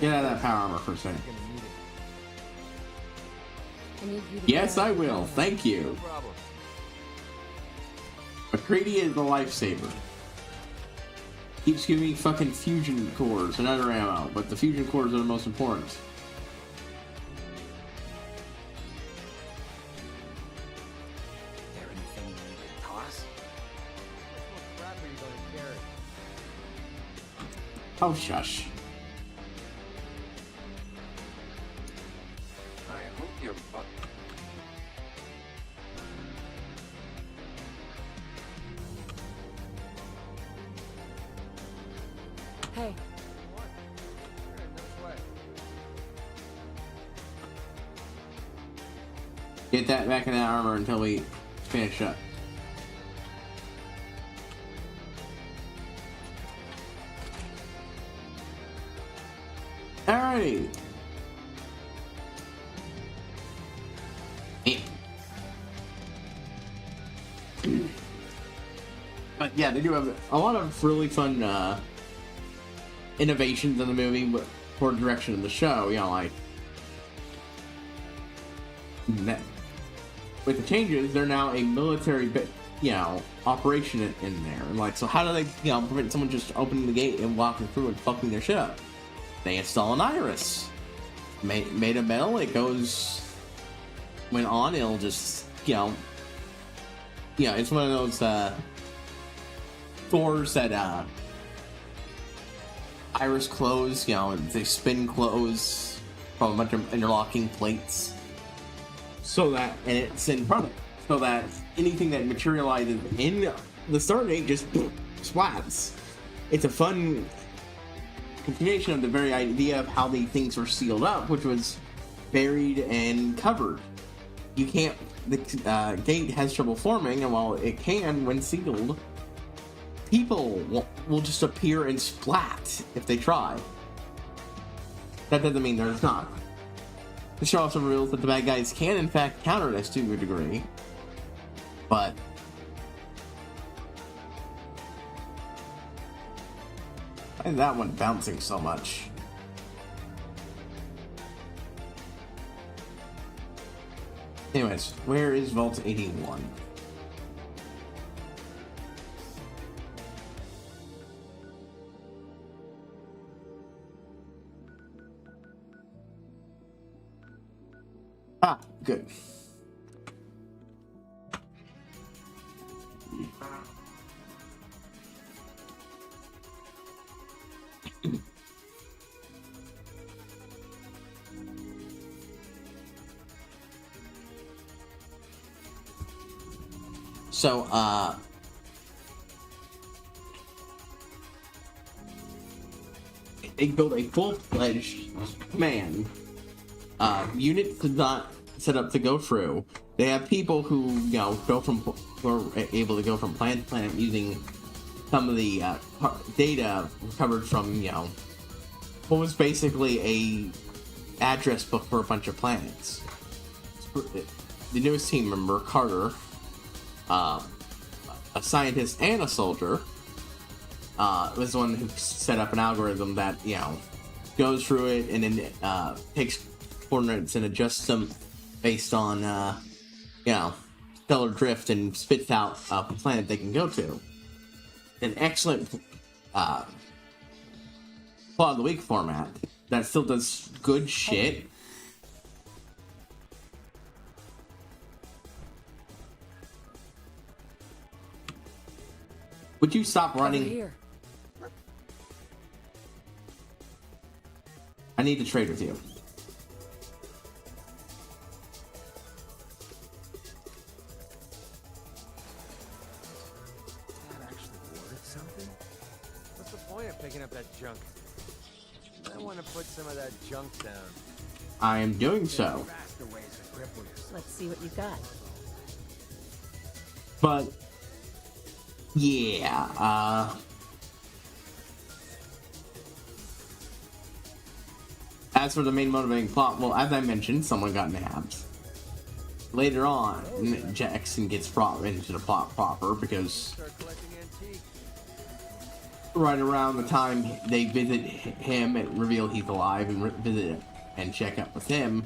get out of that power armor for a second. I need you to Yes, grab I the will. camera. Thank you. Problem. McCready is the lifesaver. Keeps giving me fucking fusion cores and other ammo, but the fusion cores are the most important. Is there anything you need to toss? What crap are you going to carry? Oh, shush. I hope your butt. Hey, What? Sure, no sweat. Get that back in that armor until we finish up. Alrighty. Yeah. But yeah, they do have a lot of really fun innovations in the movie for direction of the show. You know, like with the changes, they're now a military operation in there. And like, so how do they prevent someone just opening the gate and walking through and fucking their shit up? They install an iris made of metal. It goes when on, it'll just it's one of those doors that iris close. They spin close from a bunch of interlocking plates, so that, and it's in front of it, so that anything that materializes in the Stargate just splats. It's a fun continuation of the very idea of how the things were sealed up, which was buried and covered. You can't. The gate has trouble forming, and while it can, when sealed, people will just appear and splat if they try. That doesn't mean there's not. The show also reveals that the bad guys can, in fact, counter this to a degree, but why is that one bouncing so much? Anyways, where is Vault 81? Ah, good. So, they built a full-fledged command unit to not set up to go through. They have people who, you know, who are able to go from planet to planet using some of the data recovered from, you know, what was basically a address book for a bunch of planets. The newest team member, Carter, a scientist and a soldier, was the one who set up an algorithm that, you know, goes through it and then takes coordinates and adjusts them based on, you know, stellar drift and spits out a planet they can go to. An excellent plot of the week format that still does good shit. Would you stop running? Here. I need to trade with you. Is that actually worth something? What's the point of picking up that junk? I want to put some of that junk down. I am doing so. Faster ways to cripple yourself. Let's see what you've got. But yeah, as for the main motivating plot, well, as I mentioned, someone got nabbed. Later on, Jackson gets brought into the plot proper because Start collecting antiques. right around the time they visit him and reveal he's alive and visit and check up with him,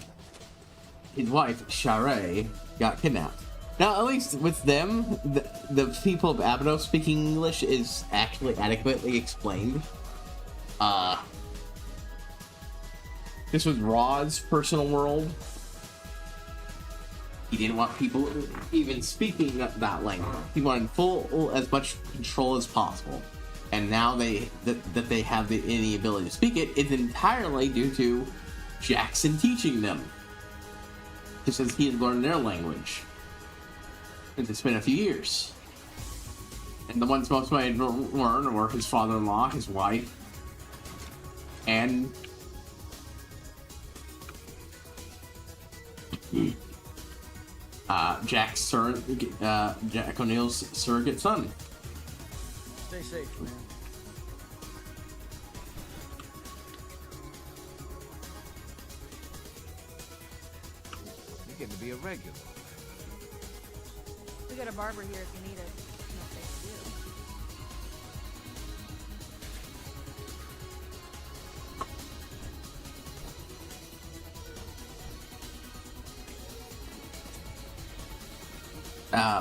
his wife, Share, got kidnapped. Now, at least with them, the people of Abydos speaking English is actually adequately explained. This was Rod's personal world. He didn't want people even speaking that language. He wanted full, as much control as possible. And now that they have any ability to speak it, it's entirely due to Jackson teaching them. Just as he had learned their language. It's been a few years. And the ones most might learn were his father-in-law, his wife, and Jack O'Neill's surrogate son. Stay safe, man. You're getting to be a regular. We got a barber here if you need it. No thanks to you.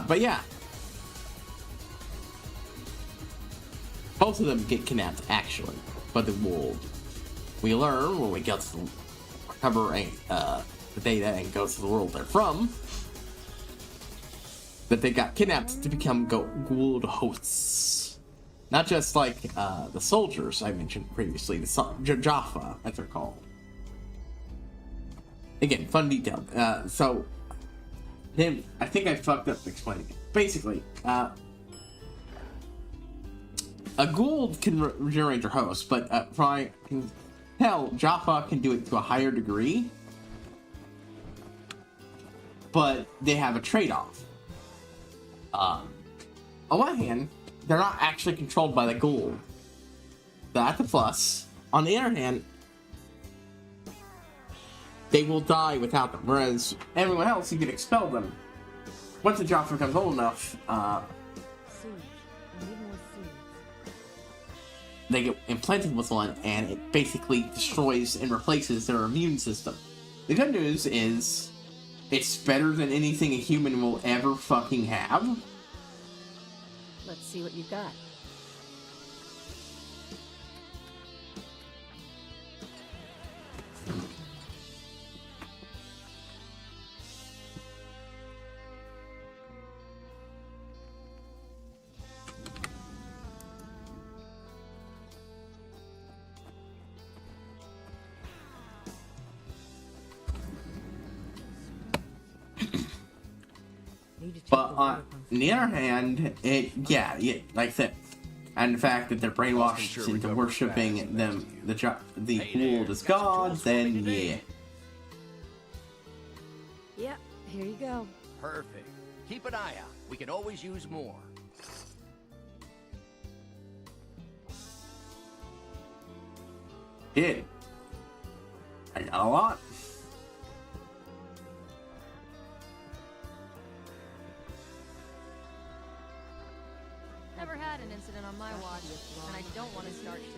But yeah. Both of them get kidnapped, actually. But the world. We learn when we get to recover the data and go to the world they're from, that they got kidnapped to become Gould hosts. Not just like the soldiers I mentioned previously, the Jaffa, as they're called. Again, fun detail. So, then I think I fucked up explaining it. Basically, a Gould can regenerate their host, but I can tell Jaffa can do it to a higher degree. But they have a trade-off. On one hand, they're not actually controlled by the Gould. That's a plus. On the other hand, they will die without them, whereas everyone else, you can expel them. Once the Jaffa becomes old enough, they get implanted with one, and it basically destroys and replaces their immune system. The good news is, it's better than anything a human will ever fucking have. Let's see what you've got. But On the other hand, yeah, like I said, and the fact that they're brainwashed into worshiping the pool as gods, then yeah. Yep, here you go. Perfect. Keep an eye out. We can always use more. Did. I got a lot. Never had an incident on my watch, and I don't want to start today.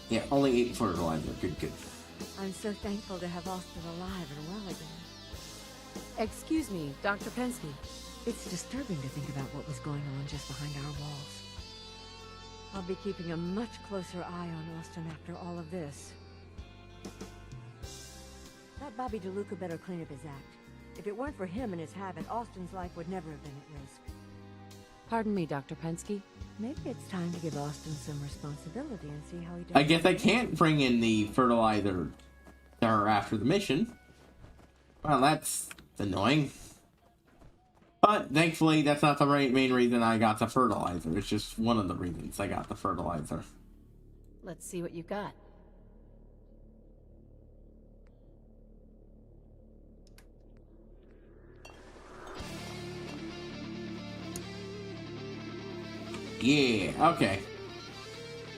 Yeah, only 8 fertilizer. Good. I'm so thankful to have Austin alive and well again. Excuse me, Dr. Pensky. It's disturbing to think about what was going on just behind our walls. I'll be keeping a much closer eye on Austin after all of this. That Bobby DeLuca better clean up his act. If it weren't for him and his habit, Austin's life would never have been at risk. Pardon me, Dr. Pensky. Maybe it's time to give Austin some responsibility and see how he does. I guess I can't bring in the fertilizer after the mission. Well, that's annoying. But thankfully, that's not the main reason I got the fertilizer. It's just one of the reasons I got the fertilizer. Let's see what you've got. Yeah, okay.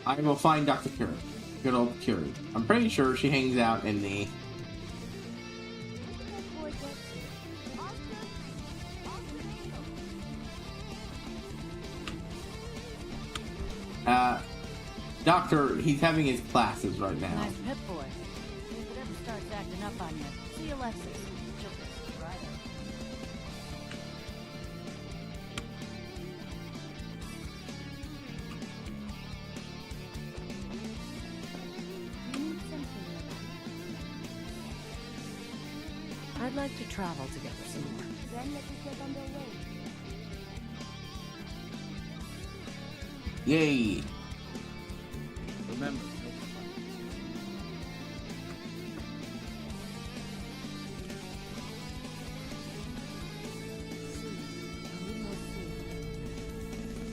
I will find Dr. Curie. Good old Curie. I'm pretty sure she hangs out in the... Doctor, he's having his classes right now. Nice pit boy. If it ever starts acting up on you, see Alexis. She'll fix it right up. I'd like to travel together some more. Then let us get underway. Yay! Remember,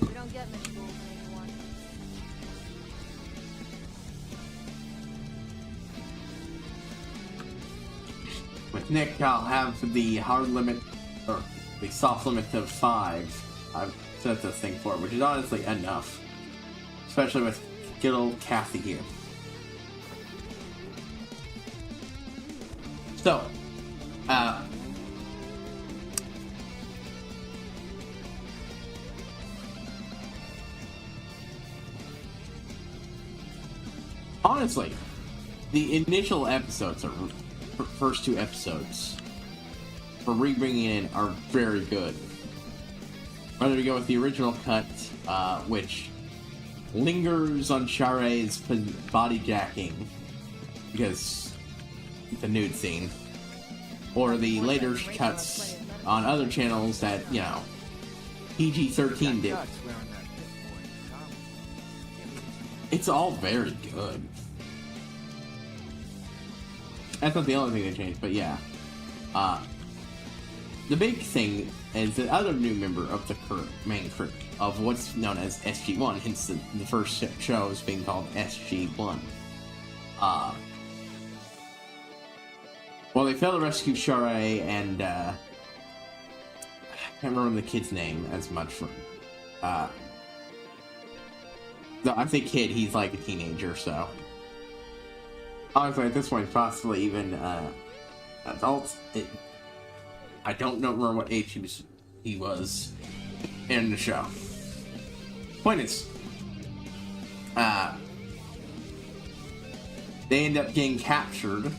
We don't get many goals in anyone. With Nick, I'll have the hard limit, or the soft limit of 5. I've set this thing for, which is honestly enough. Especially with good old Kathy here. So, honestly, the initial episodes, or first 2 episodes, for rebringing in are very good. Whether we go with the original cut, which lingers on Share's body jacking, because the nude scene, or the later cuts on other channels that, you know, PG-13 did. It's all very good. That's not the only thing they changed, but yeah. The big thing is the other new member of the main crew of what's known as SG-1, hence the first show is being called SG-1. Well, they failed to rescue Share and, I can't remember the kid's name as much for, no, I say kid, he's like a teenager, so. Honestly, at this point, possibly even, adults. I don't remember what age he was in the show. Point is, they end up getting captured.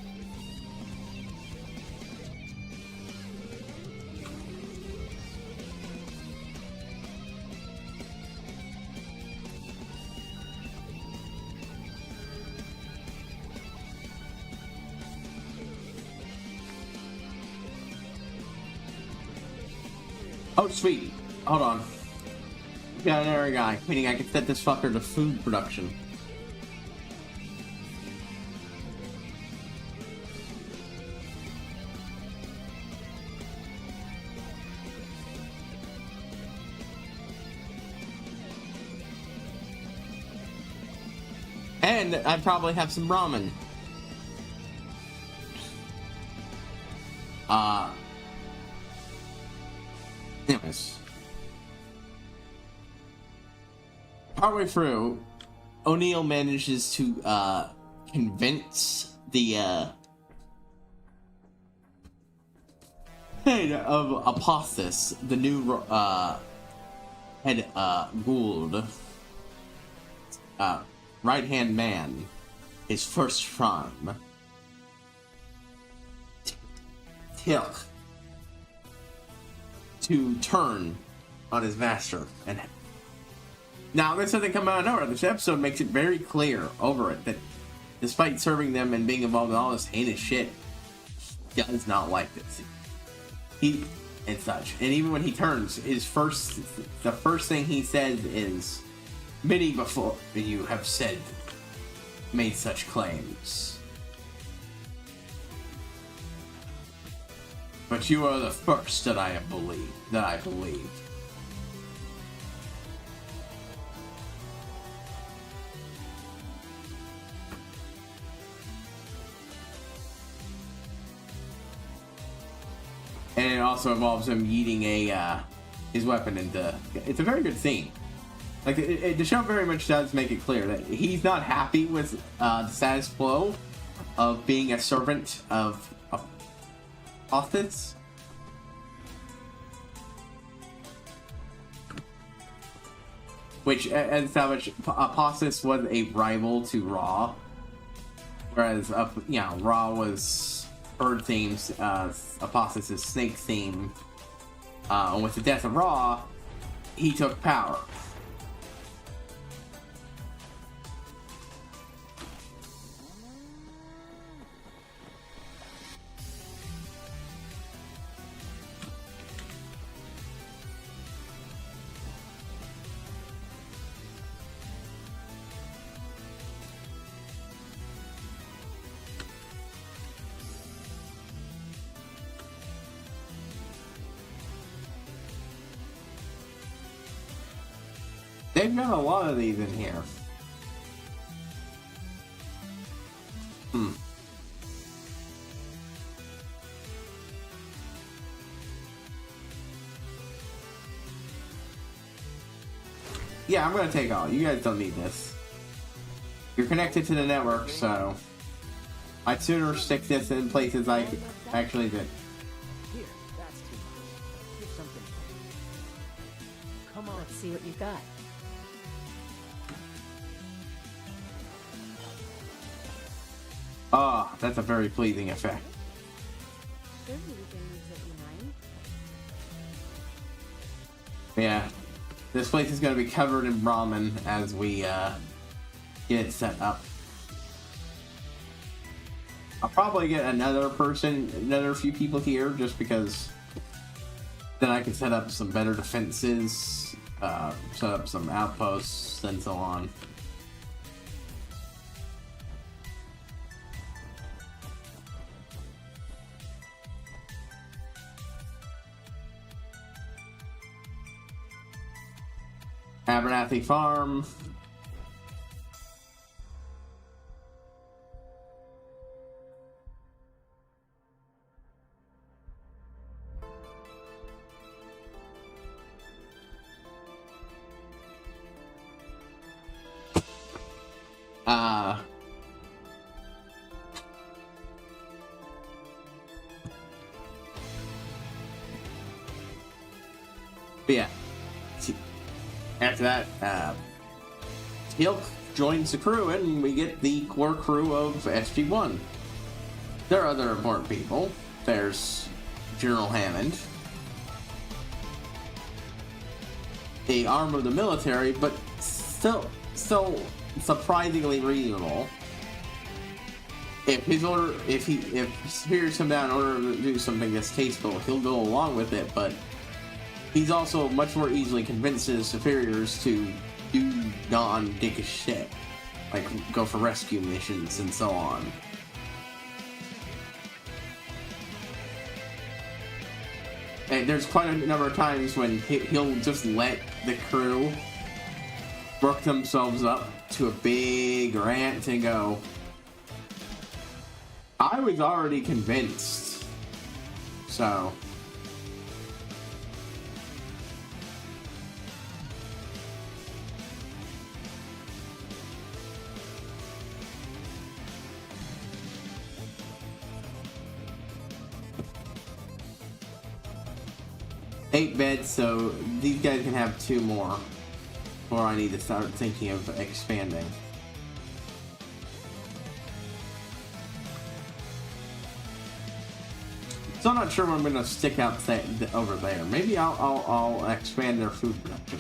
Oh, sweet. Hold on. We got another guy, meaning I can set this fucker to food production. And I'd probably have some ramen. Anyways. Partway through, O'Neill manages to, convince the, head of Apostas, the new, head, Gould, right-hand man, his first prime, Tilk, to turn on his master. And now this doesn't come out of nowhere. This episode makes it very clear over it that despite serving them and being involved in all this heinous shit, he does not like this. He and such. And even when he turns, the first thing he says is, "Many before you have made such claims. But you are the first that I believe. And it also involves him yeeting his weapon into. It's a very good scene. Like the show very much does make it clear that he's not happy with the status quo of being a servant of Apostas. Which, as established, Apostas was a rival to Raw, whereas Raw was bird themes, Apostas is snake theme. And with the death of Raw, he took power. They've got a lot of these in here. Yeah, I'm gonna take all. You guys don't need this. You're connected to the network, so I'd sooner stick this in places I actually did. Here, that's too much. Here's something. Come on. Let's see what you got. Ah, that's a very pleasing effect. Yeah, this place is going to be covered in ramen as we get it set up. I'll probably get another few people here, just because then I can set up some better defenses, set up some outposts, and so on. Abernathy Farm. But yeah. After that, Hilk joins the crew, and we get the core crew of SG-1. There are other important people. There's General Hammond, a arm of the military, but still surprisingly reasonable. If superiors come down in order to do something distasteful, he'll go along with it, but he's also much more easily convinced his superiors to do non-dickish shit, like go for rescue missions and so on. And there's quite a number of times when he'll just let the crew work themselves up to a big rant and go, I was already convinced. So eight beds, so these guys can have 2 more. Or I need to start thinking of expanding. So I'm not sure I'm gonna stick out over there. Maybe I'll expand their food production.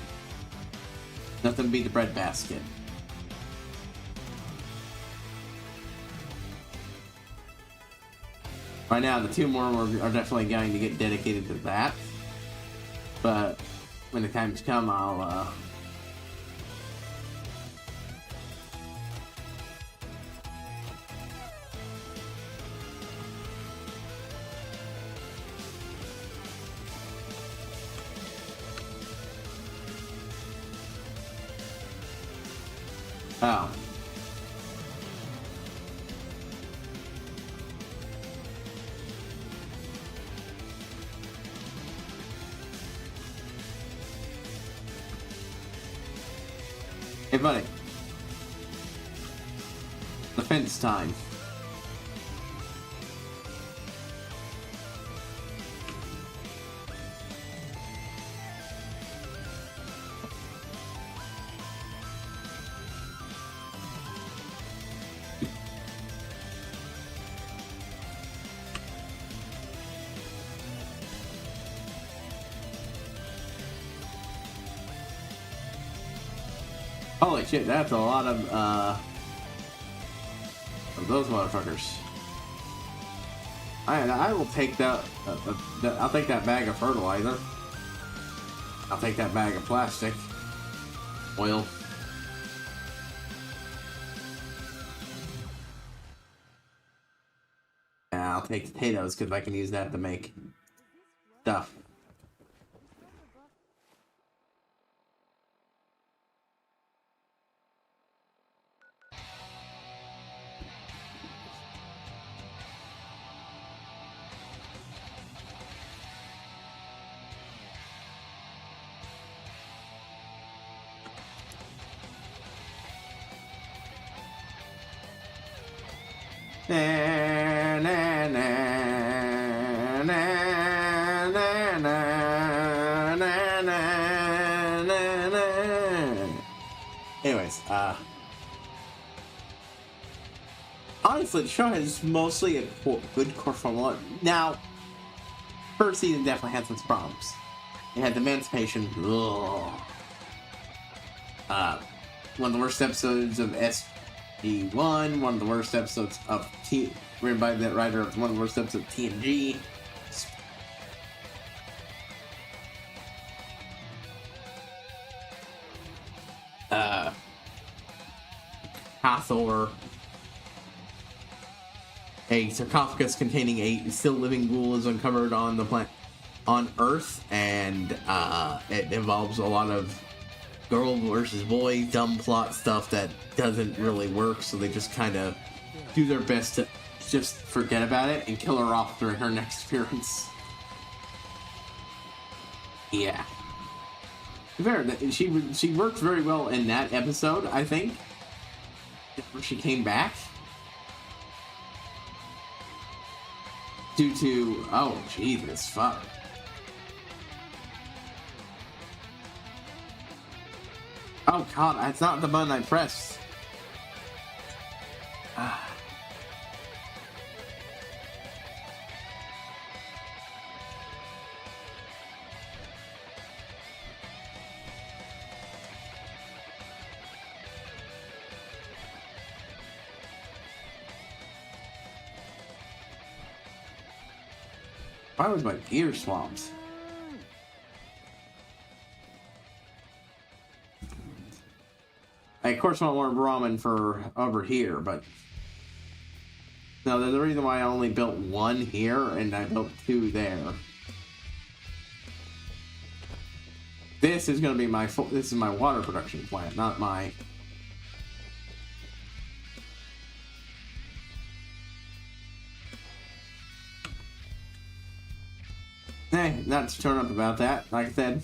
Nothing beat the bread basket. Right now, the 2 more are definitely going to get dedicated to that. But when the time's come, I'll oh. Hey, buddy. Defense time. Holy shit, that's a lot of those motherfuckers. I will take that. I'll take that bag of fertilizer. I'll take that bag of plastic. Oil. Yeah, I'll take potatoes because I can use that to make stuff. Anyways, honestly, the show has mostly a good core formula. Now, first season definitely had some problems. It had the emancipation. Ugh. One of the worst episodes of SG1, one of the worst episodes of written by that writer of one of the worst episodes of TNG. Hathor. A sarcophagus containing a still living ghoul is uncovered on the planet, on Earth, and it involves a lot of girl versus boy dumb plot stuff that doesn't really work, so they just kind of do their best to just forget about it and kill her off during her next appearance. Yeah. She worked very well in that episode, I think. Where she came back. Due to, oh Jesus, fuck. Oh god, that's not the button I pressed. Why was my gear swamped? I of course want more ramen for over here, but no, there's a reason why I only built 1 here and I built 2 there. This is gonna be my this is my water production plant, not my. Hey, not to turn up about that. Like I said.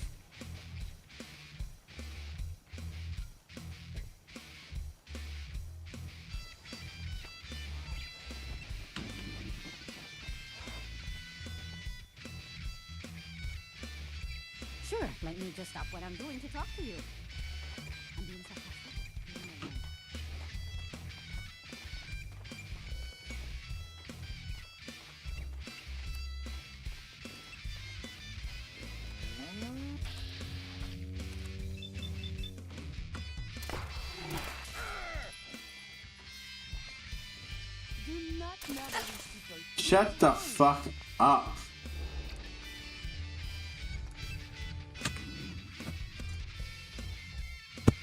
Sure, let me just stop what I'm doing to talk to you. I'm being sarcastic. Do not know these people. Shut the fuck up.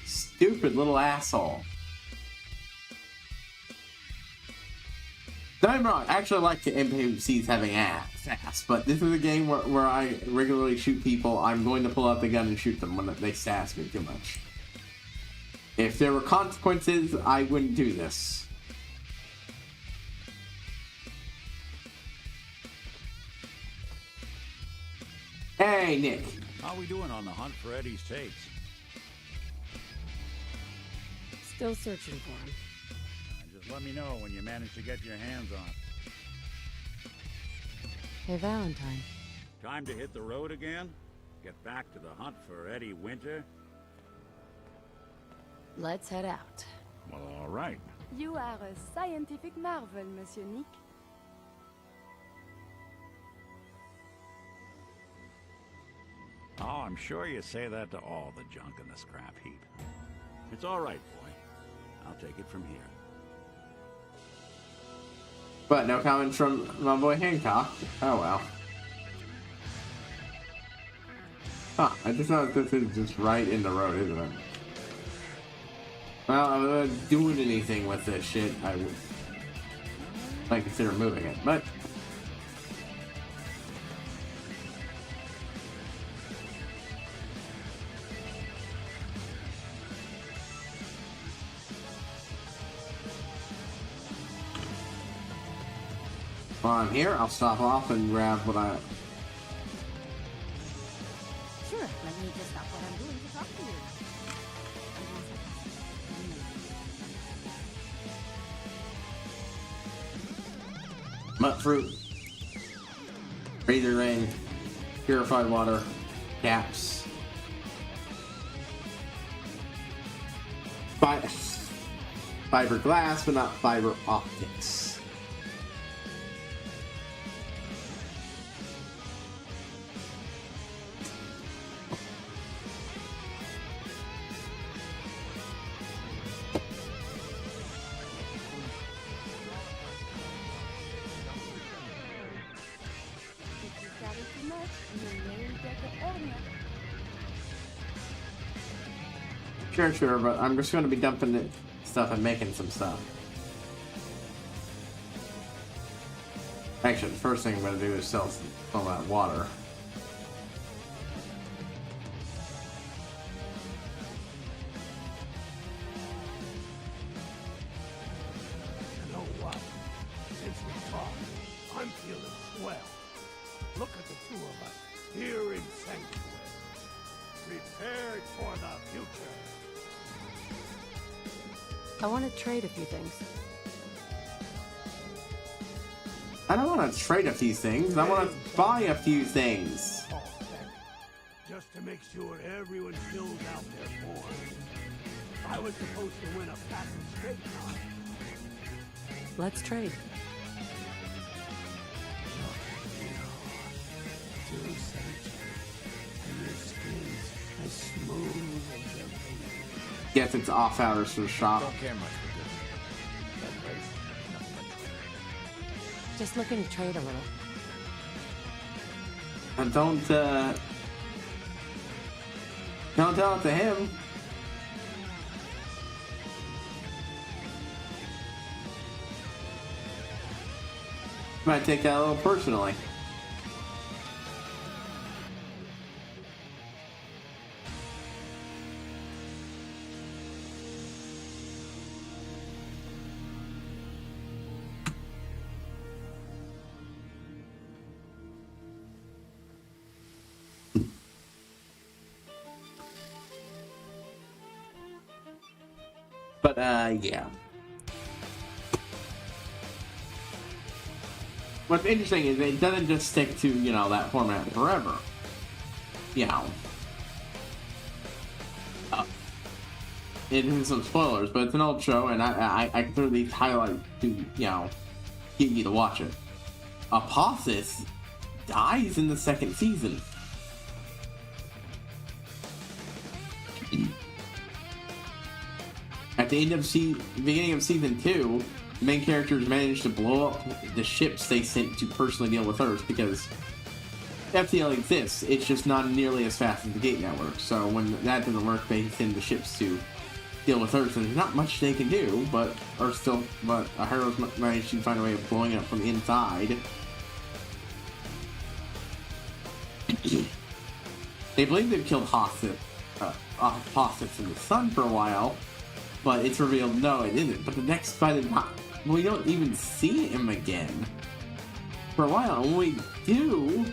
Stupid little asshole. Don't get me wrong, I actually like the NPCs having sass, but this is a game where I regularly shoot people. I'm going to pull out the gun and shoot them when they sass me too much. If there were consequences, I wouldn't do this. Hey, Nick. How we doing on the hunt for Eddie's tapes? Still searching for him. Just let me know when you manage to get your hands on it. Hey, Valentine. Time to hit the road again? Get back to the hunt for Eddie Winter? Let's head out. Well, all right. You are a scientific marvel, Monsieur Nick. Oh, I'm sure you say that to all the junk in the scrap heap. It's all right, boy. I'll take it from here. But no comments from my boy Hancock. Oh well. Huh, I just noticed this is just right in the road, isn't it? Well, I'm not doing anything with this shit. I might consider moving it, but while I'm here, I'll stop off and grab what I. Sure, let me just stop what I'm doing to talk to you. Nut fruit, razor ring, purified water, caps, fiberglass, but not fiber optics. Sure, but I'm just going to be dumping it, stuff and making some stuff. Actually, the first thing I'm going to do is sell all that water. You know what? Since we talked, I'm feeling swell. Look at the two of us here in Sanctuary, prepared for the future. I want to trade a few things. I don't want to trade a few things. I want to buy a few things. Oh, just to make sure everyone fills out their forms. I was supposed to win a patent straight now. Let's trade. Two cents, and your skin's as smooth as your baby. Yes, it's off hours for the shop. Don't care much for this. That place, nothing but trade. Just looking to trade a little. And don't tell it to him. Might take that a little personally. But yeah. What's interesting is it doesn't just stick to, you know, that format forever. You know. It is some spoilers, but it's an old show, and I consider these highlights to, you know, get you to watch it. Apophis dies in the second season. At the end of beginning of season 2, the main characters managed to blow up the ships they sent to personally deal with Earth, because FTL exists, it's just not nearly as fast as the Gate Network. So when that doesn't work, they send the ships to deal with Earth, and there's not much they can do, but our heroes managed to find a way of blowing it up from the inside. They believe they've killed Apophis in the sun for a while, but it's revealed no, it isn't. But the next fight is not. We don't even see him again for a while, and when we do,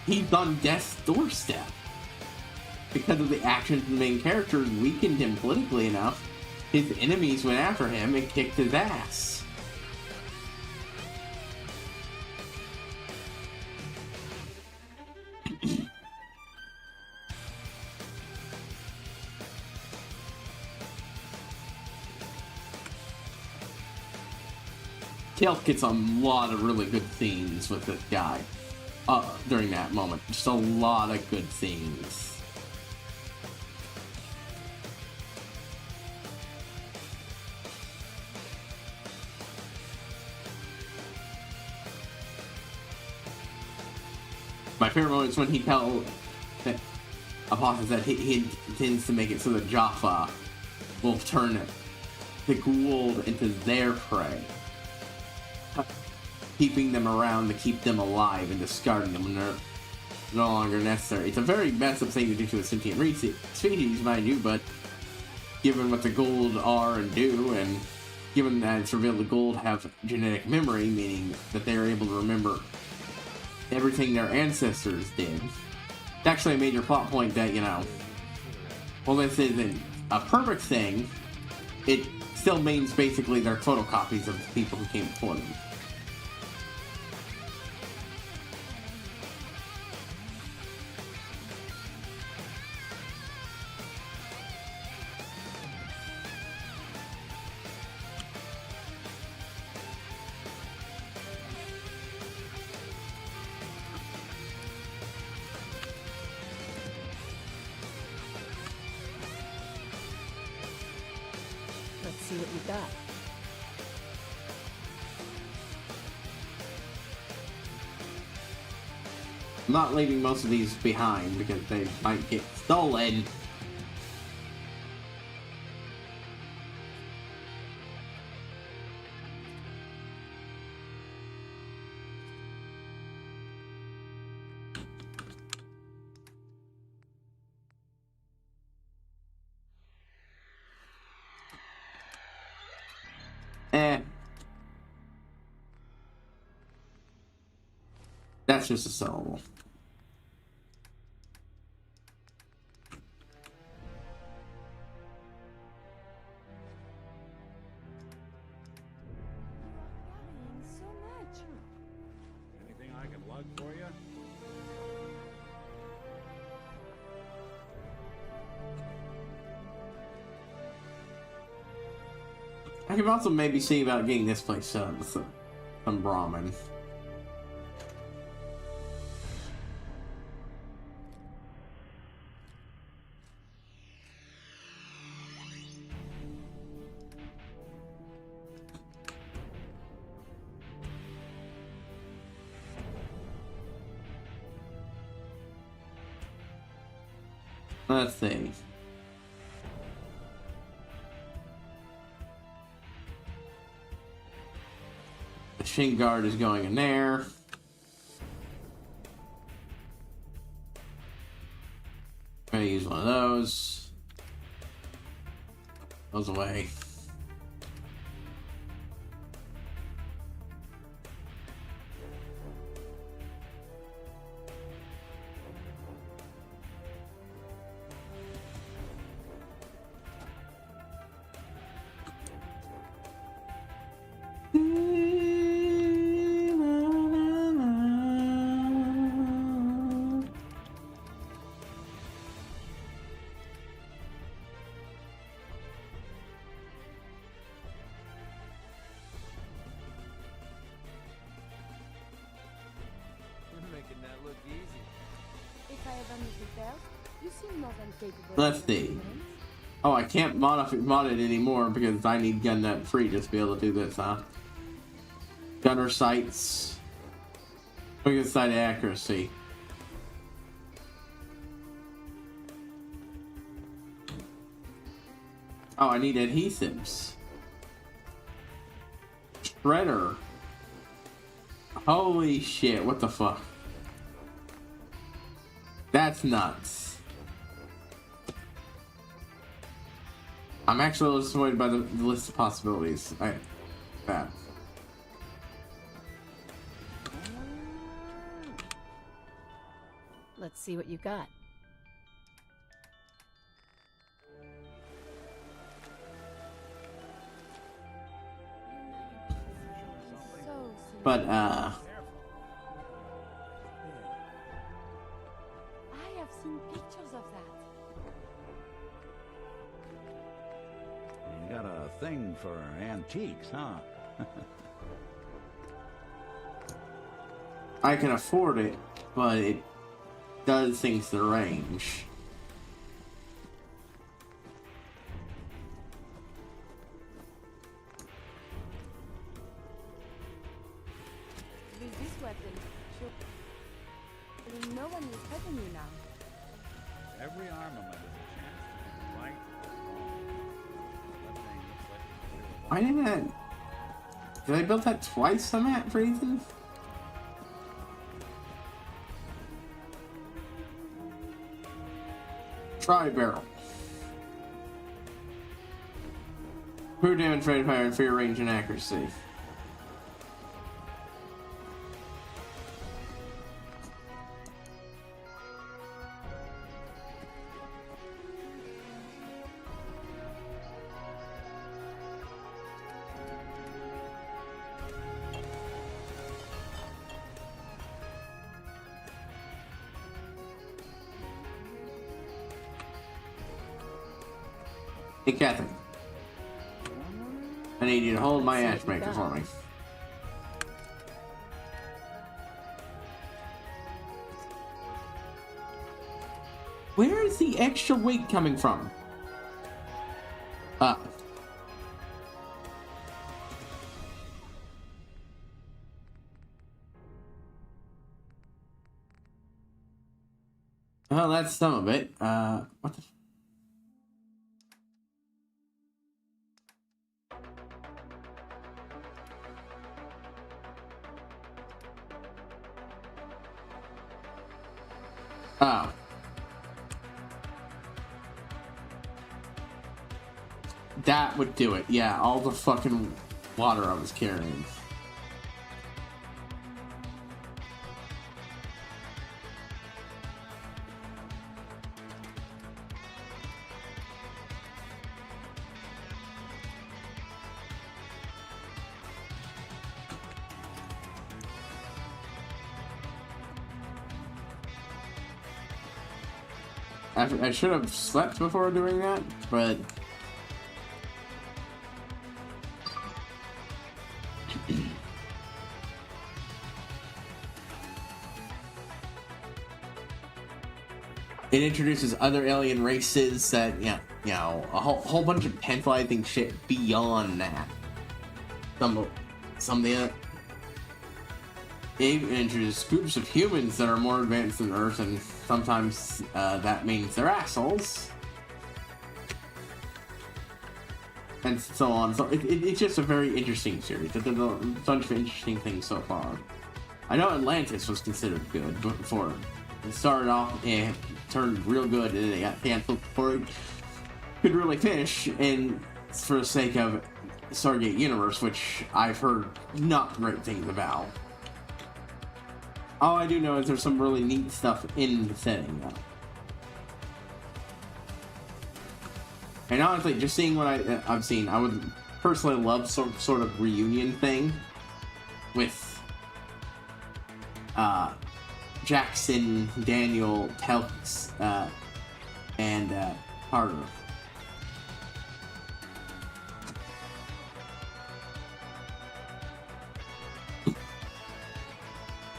he's on death's doorstep. Because of the actions of the main characters weakened him politically enough, his enemies went after him and kicked his ass. Tails gets a lot of really good scenes with this guy during that moment. Just a lot of good scenes. My favorite moment is when he tells Apophis that he intends to make it so that Jaffa will turn the Goa'uld into their prey, keeping them around to keep them alive and discarding them when they're no longer necessary. It's a very messed up thing to do to a sentient species, mind you, but given what the Goa'uld are and do, and given that it's revealed the Goa'uld have genetic memory, meaning that they're able to remember everything their ancestors did. It's actually a major plot point that, you know, while this isn't a perfect thing, it still means basically they're photocopies of the people who came before them. See what you got. I'm not leaving most of these behind because they might get stolen. That's just a syllable. Anything I can lug for you? I could also maybe see about getting this place set up with some Brahmin. Let's see. The Shin Guard is going in there. I'm gonna use one of those. Those away. look easy. If I ever need repairs, you seem more than capable. Let's see. Oh, I can't mod it anymore because I need gun nut free just to be able to do this, huh? Gunner sights. Look at sight accuracy. Oh, I need adhesives. Shredder. Holy shit, what the fuck? That's nuts. I'm actually a little disappointed by the list of possibilities. Bad. Let's see what you got. But, I have seen pictures of that. You got a thing for antiques, huh? I can afford it, but it does things to the range. With this weapon, sure. No one is hurting you now. Every armament is a chance to be right or wrong. That thing looks like Why didn't that... Did I build that twice on that reason? Tri-barrel. Crew demonstrated fire and fear range and accuracy. Hey, Catherine. I need you to hold my ash maker for me. Where is the extra weight coming from? Well, that's some of it. What the... Oh. That would do it. Yeah, all the fucking water I was carrying. I should have slept before doing that, but... It introduces other alien races that, you know, a whole bunch of tantalizing shit beyond that. Some of the other... It introduces groups of humans that are more advanced than Earth, and sometimes that means they're assholes. And so on. So it's just a very interesting series. There's a bunch of interesting things so far. I know Atlantis was considered good before it started off and turned real good, and it got canceled before it could really finish, and for the sake of Stargate Universe, which I've heard not great things about. All I do know is there's some really neat stuff in the setting, though. And honestly, just seeing what I've seen, I would personally love some sort of reunion thing with Jackson, Daniel, Telks, and Carter.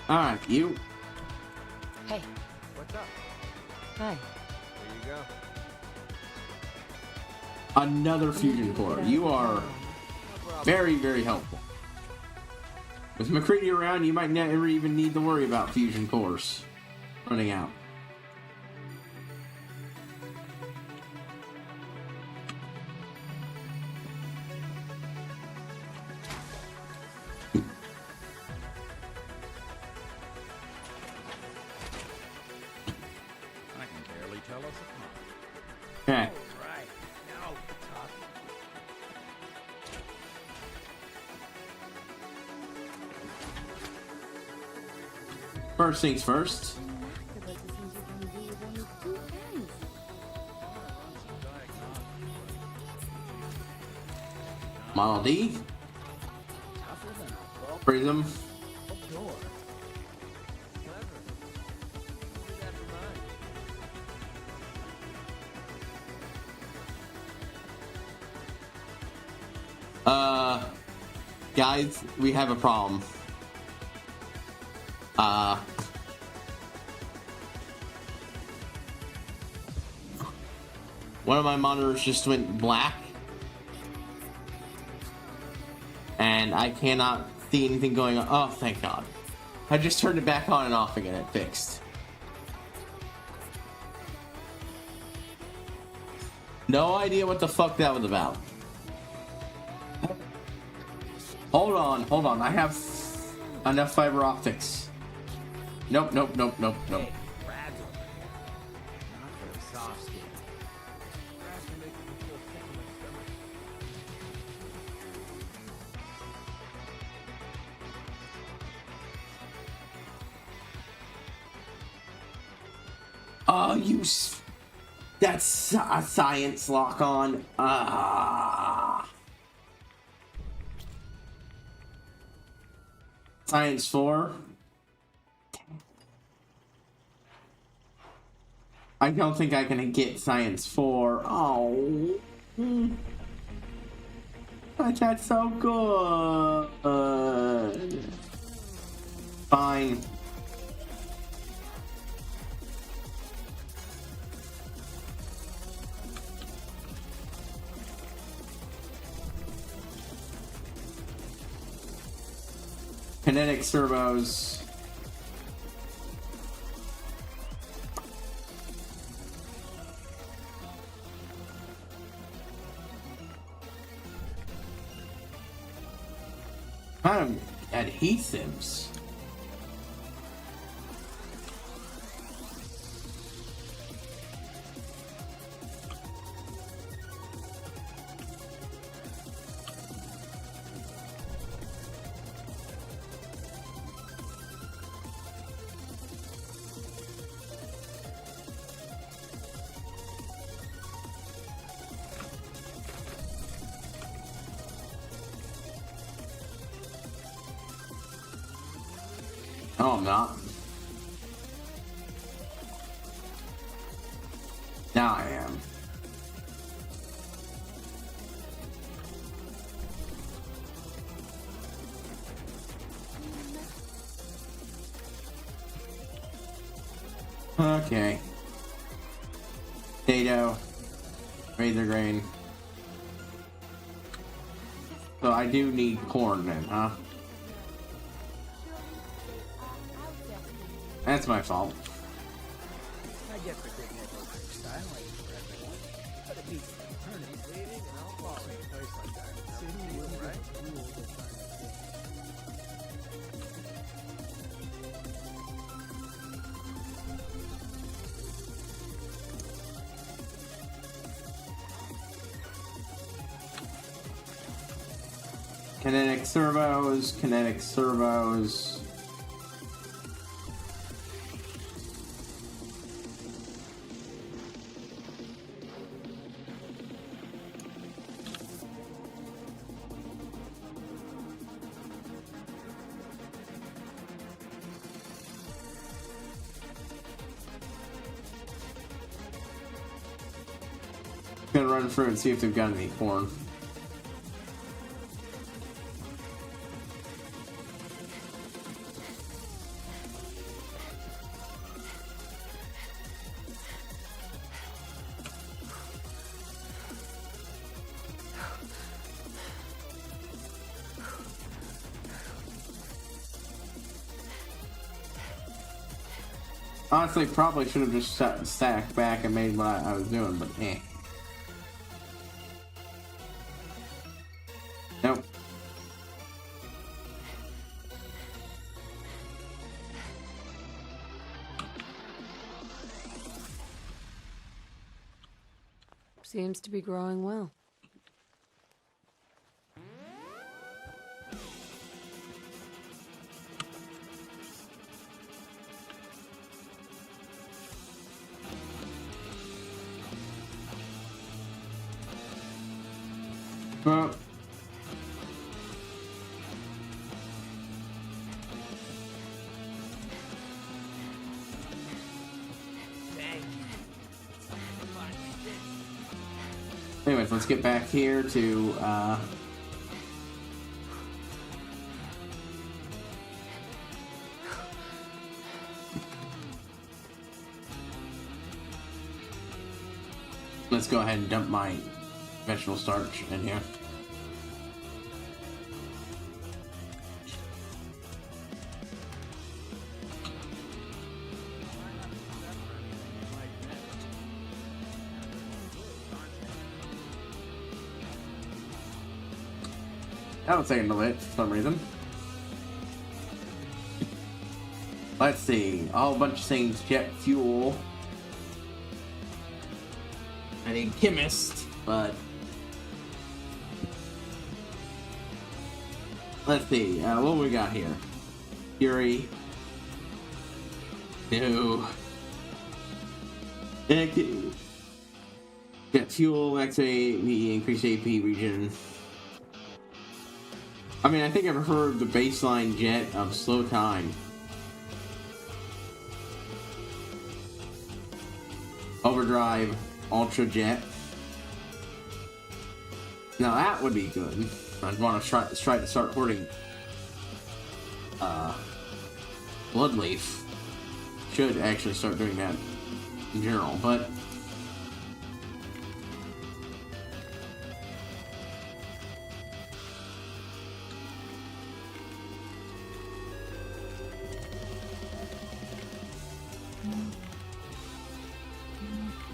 Alright, you. Hey. What's up? Hi. Here you go. Another fusion core. You are very, very helpful. With McCready around, you might never even need to worry about fusion cores running out. I can barely tell us apart. Okay. Right. Now we're talking. First things first. Model D. Prism. Guys, we have a problem. One of my monitors just went black. And I cannot see anything going on. Oh, thank God. I just turned it back on and off again. It fixed. No idea what the fuck that was about. Hold on. I have enough fiber optics. Nope. Oh, that's a science lock on. Science 4. I don't think I can get Science 4. Oh. But that's so good. Fine. Kinetic servos. Kind of adhesives. Oh, I'm not. Now I am. Okay. Potato. Razor grain. So I do need corn then, huh? That's my fault. I get the big nickel style ain't for everyone, but it beats the eternity waiting and I'll follow a place like that. City will, right? Kinetic servos. Gonna run through and see if they've got any corn. Honestly, probably should have just stacked back and made what I was doing, but eh. Nope. Seems to be growing well. Well, anyways, let's get back here to let's go ahead and dump my vegetable starch in here. That was taking a lit for some reason. Let's see. A whole bunch of things. Jet fuel. I need chemist, but let's see. What we got here? Fury. No. Jet fuel. X-ray. Increase AP region. I mean, I think I prefer the baseline jet of slow time. Overdrive, ultra jet. Now that would be good. I'd want to try to start hoarding Bloodleaf. Should actually start doing that in general, but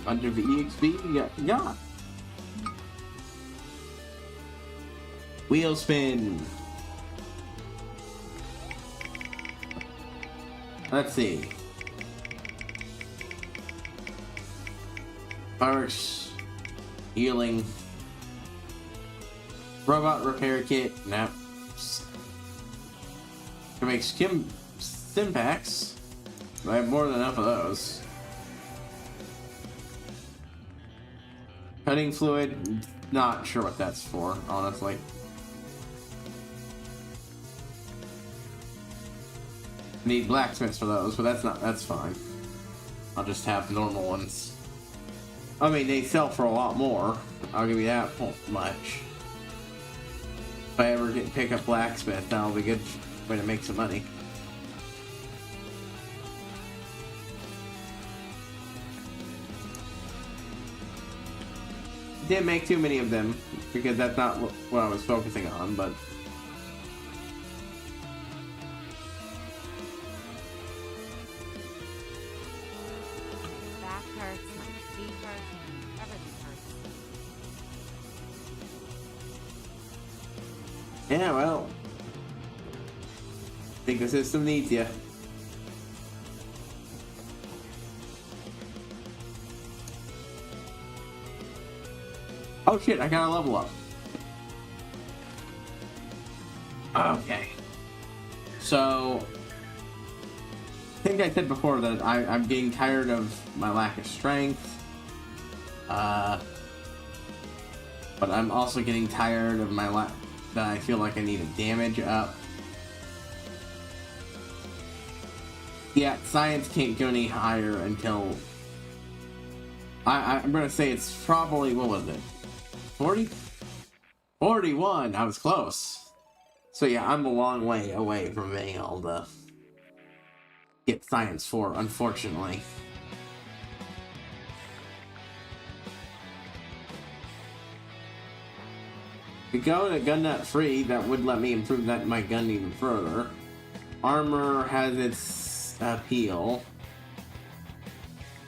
under the EXP, yeah. Wheel spin. Let's see. Fireworks, healing, robot repair kit. Nope. Can make stim packs. I have more than enough of those. Cutting fluid, not sure what that's for, honestly. Need blacksmiths for those, but that's fine. I'll just have normal ones. I mean, they sell for a lot more. I'll give you that much. If I ever pick up blacksmith, that'll be a good way to make some money. Didn't make too many of them because that's not what I was focusing on, but Back hurts, my feet hurt, everything hurts. yeah, well, I think the system needs you. Oh shit, I got a level up. Okay. So, I think I said before that I'm getting tired of my lack of strength. But I'm also getting tired of my that I feel like I need a damage up. Yeah, science can't go any higher until... I'm gonna say it's probably, what was it? 40? 41! I was close. So yeah, I'm a long way away from being able to get science 4, unfortunately. To go to gun nut free, that would let me improve my gun even further. Armor has its appeal.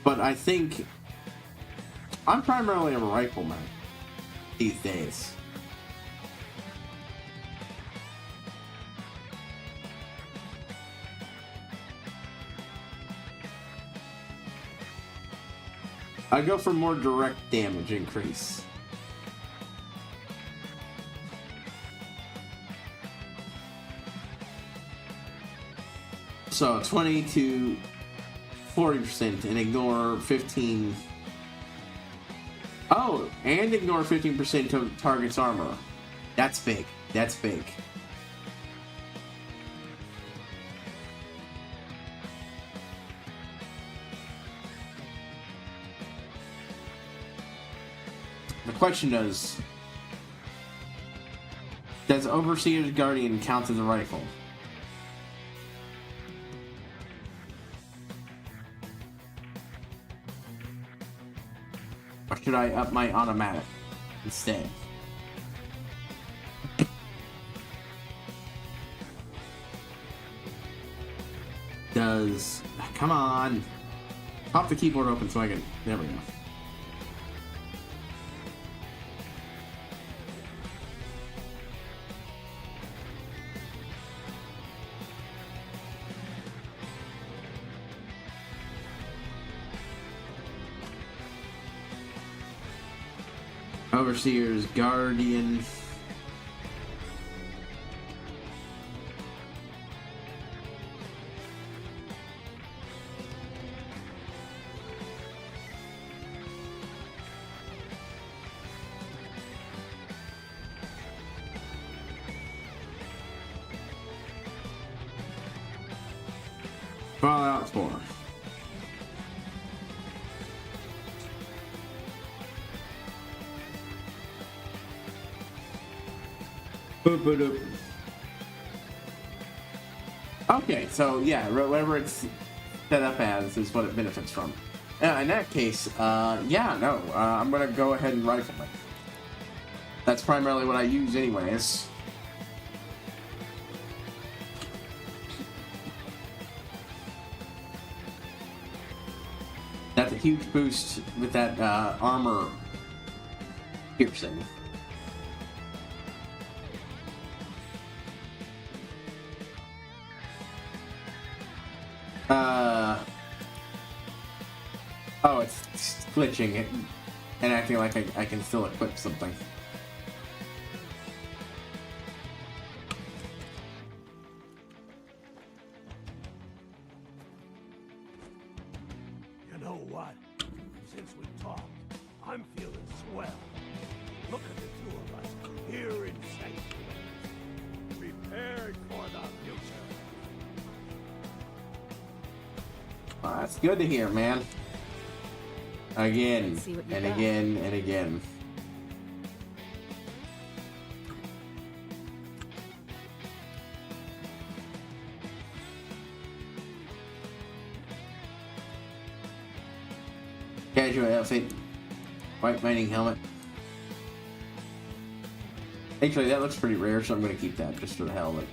But I think I'm primarily a rifleman these days. I go for more direct damage increase. So 20 to 40% and ignore 15. Oh, and ignore 15% of target's armor. That's big. That's big. The question is, does Overseer's Guardian count as a rifle? Or should I up my automatic instead? Come on. Pop the keyboard open so I can... There we go. Overseer's Guardian. Fallout 4. Okay, so yeah, whatever it's set up as is what it benefits from. In that case, yeah, no, I'm gonna go ahead and rifle it. That's primarily what I use anyways. That's a huge boost with that armor piercing. Oh, it's glitching and acting like I can still equip something. You know what? Since we talked, I'm feeling swell. Look at the two of us here in sanctuary, prepared for the future. Well, that's good to hear, man. Again, and got. again, and again. Casual outfit, white mining helmet. Actually, that looks pretty rare, so I'm going to keep that just for the hell of it.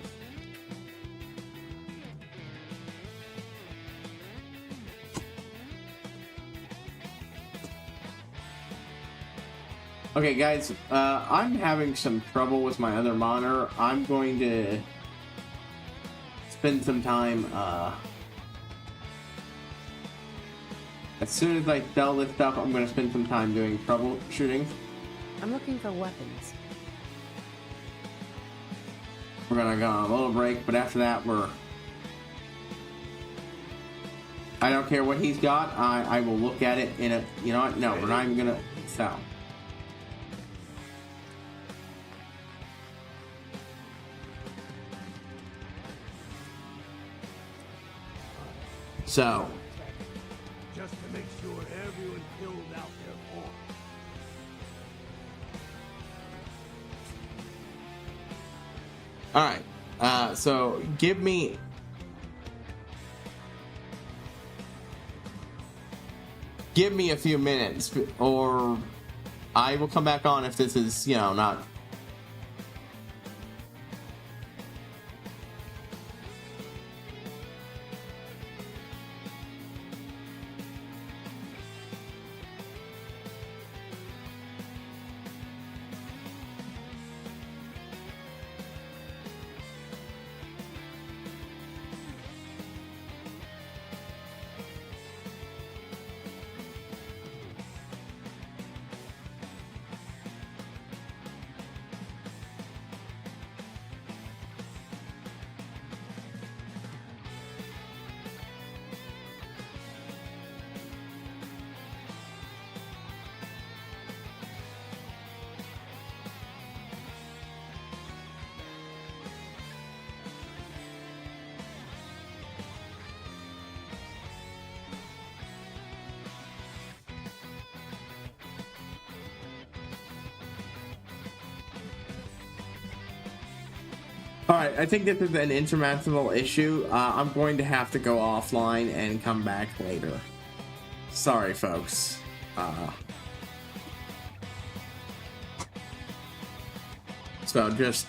Okay, guys, I'm having some trouble with my other monitor. I'm going to spend some time, as soon as I sell this stuff, I'm going to spend some time doing troubleshooting. I'm looking for weapons. We're going to go on a little break, but after that, I don't care what he's got, I will look at it in a, you know what, no, we're not even going to sell. So, Just to make sure everyone filled out their form. alright, so give me a few minutes, or I will come back on if this is, you know, not... Alright, I think this is an insurmountable issue. I'm going to have to go offline and come back later. Sorry, folks. So just...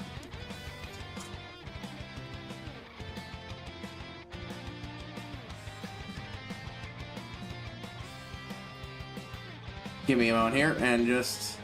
give me a moment here and just...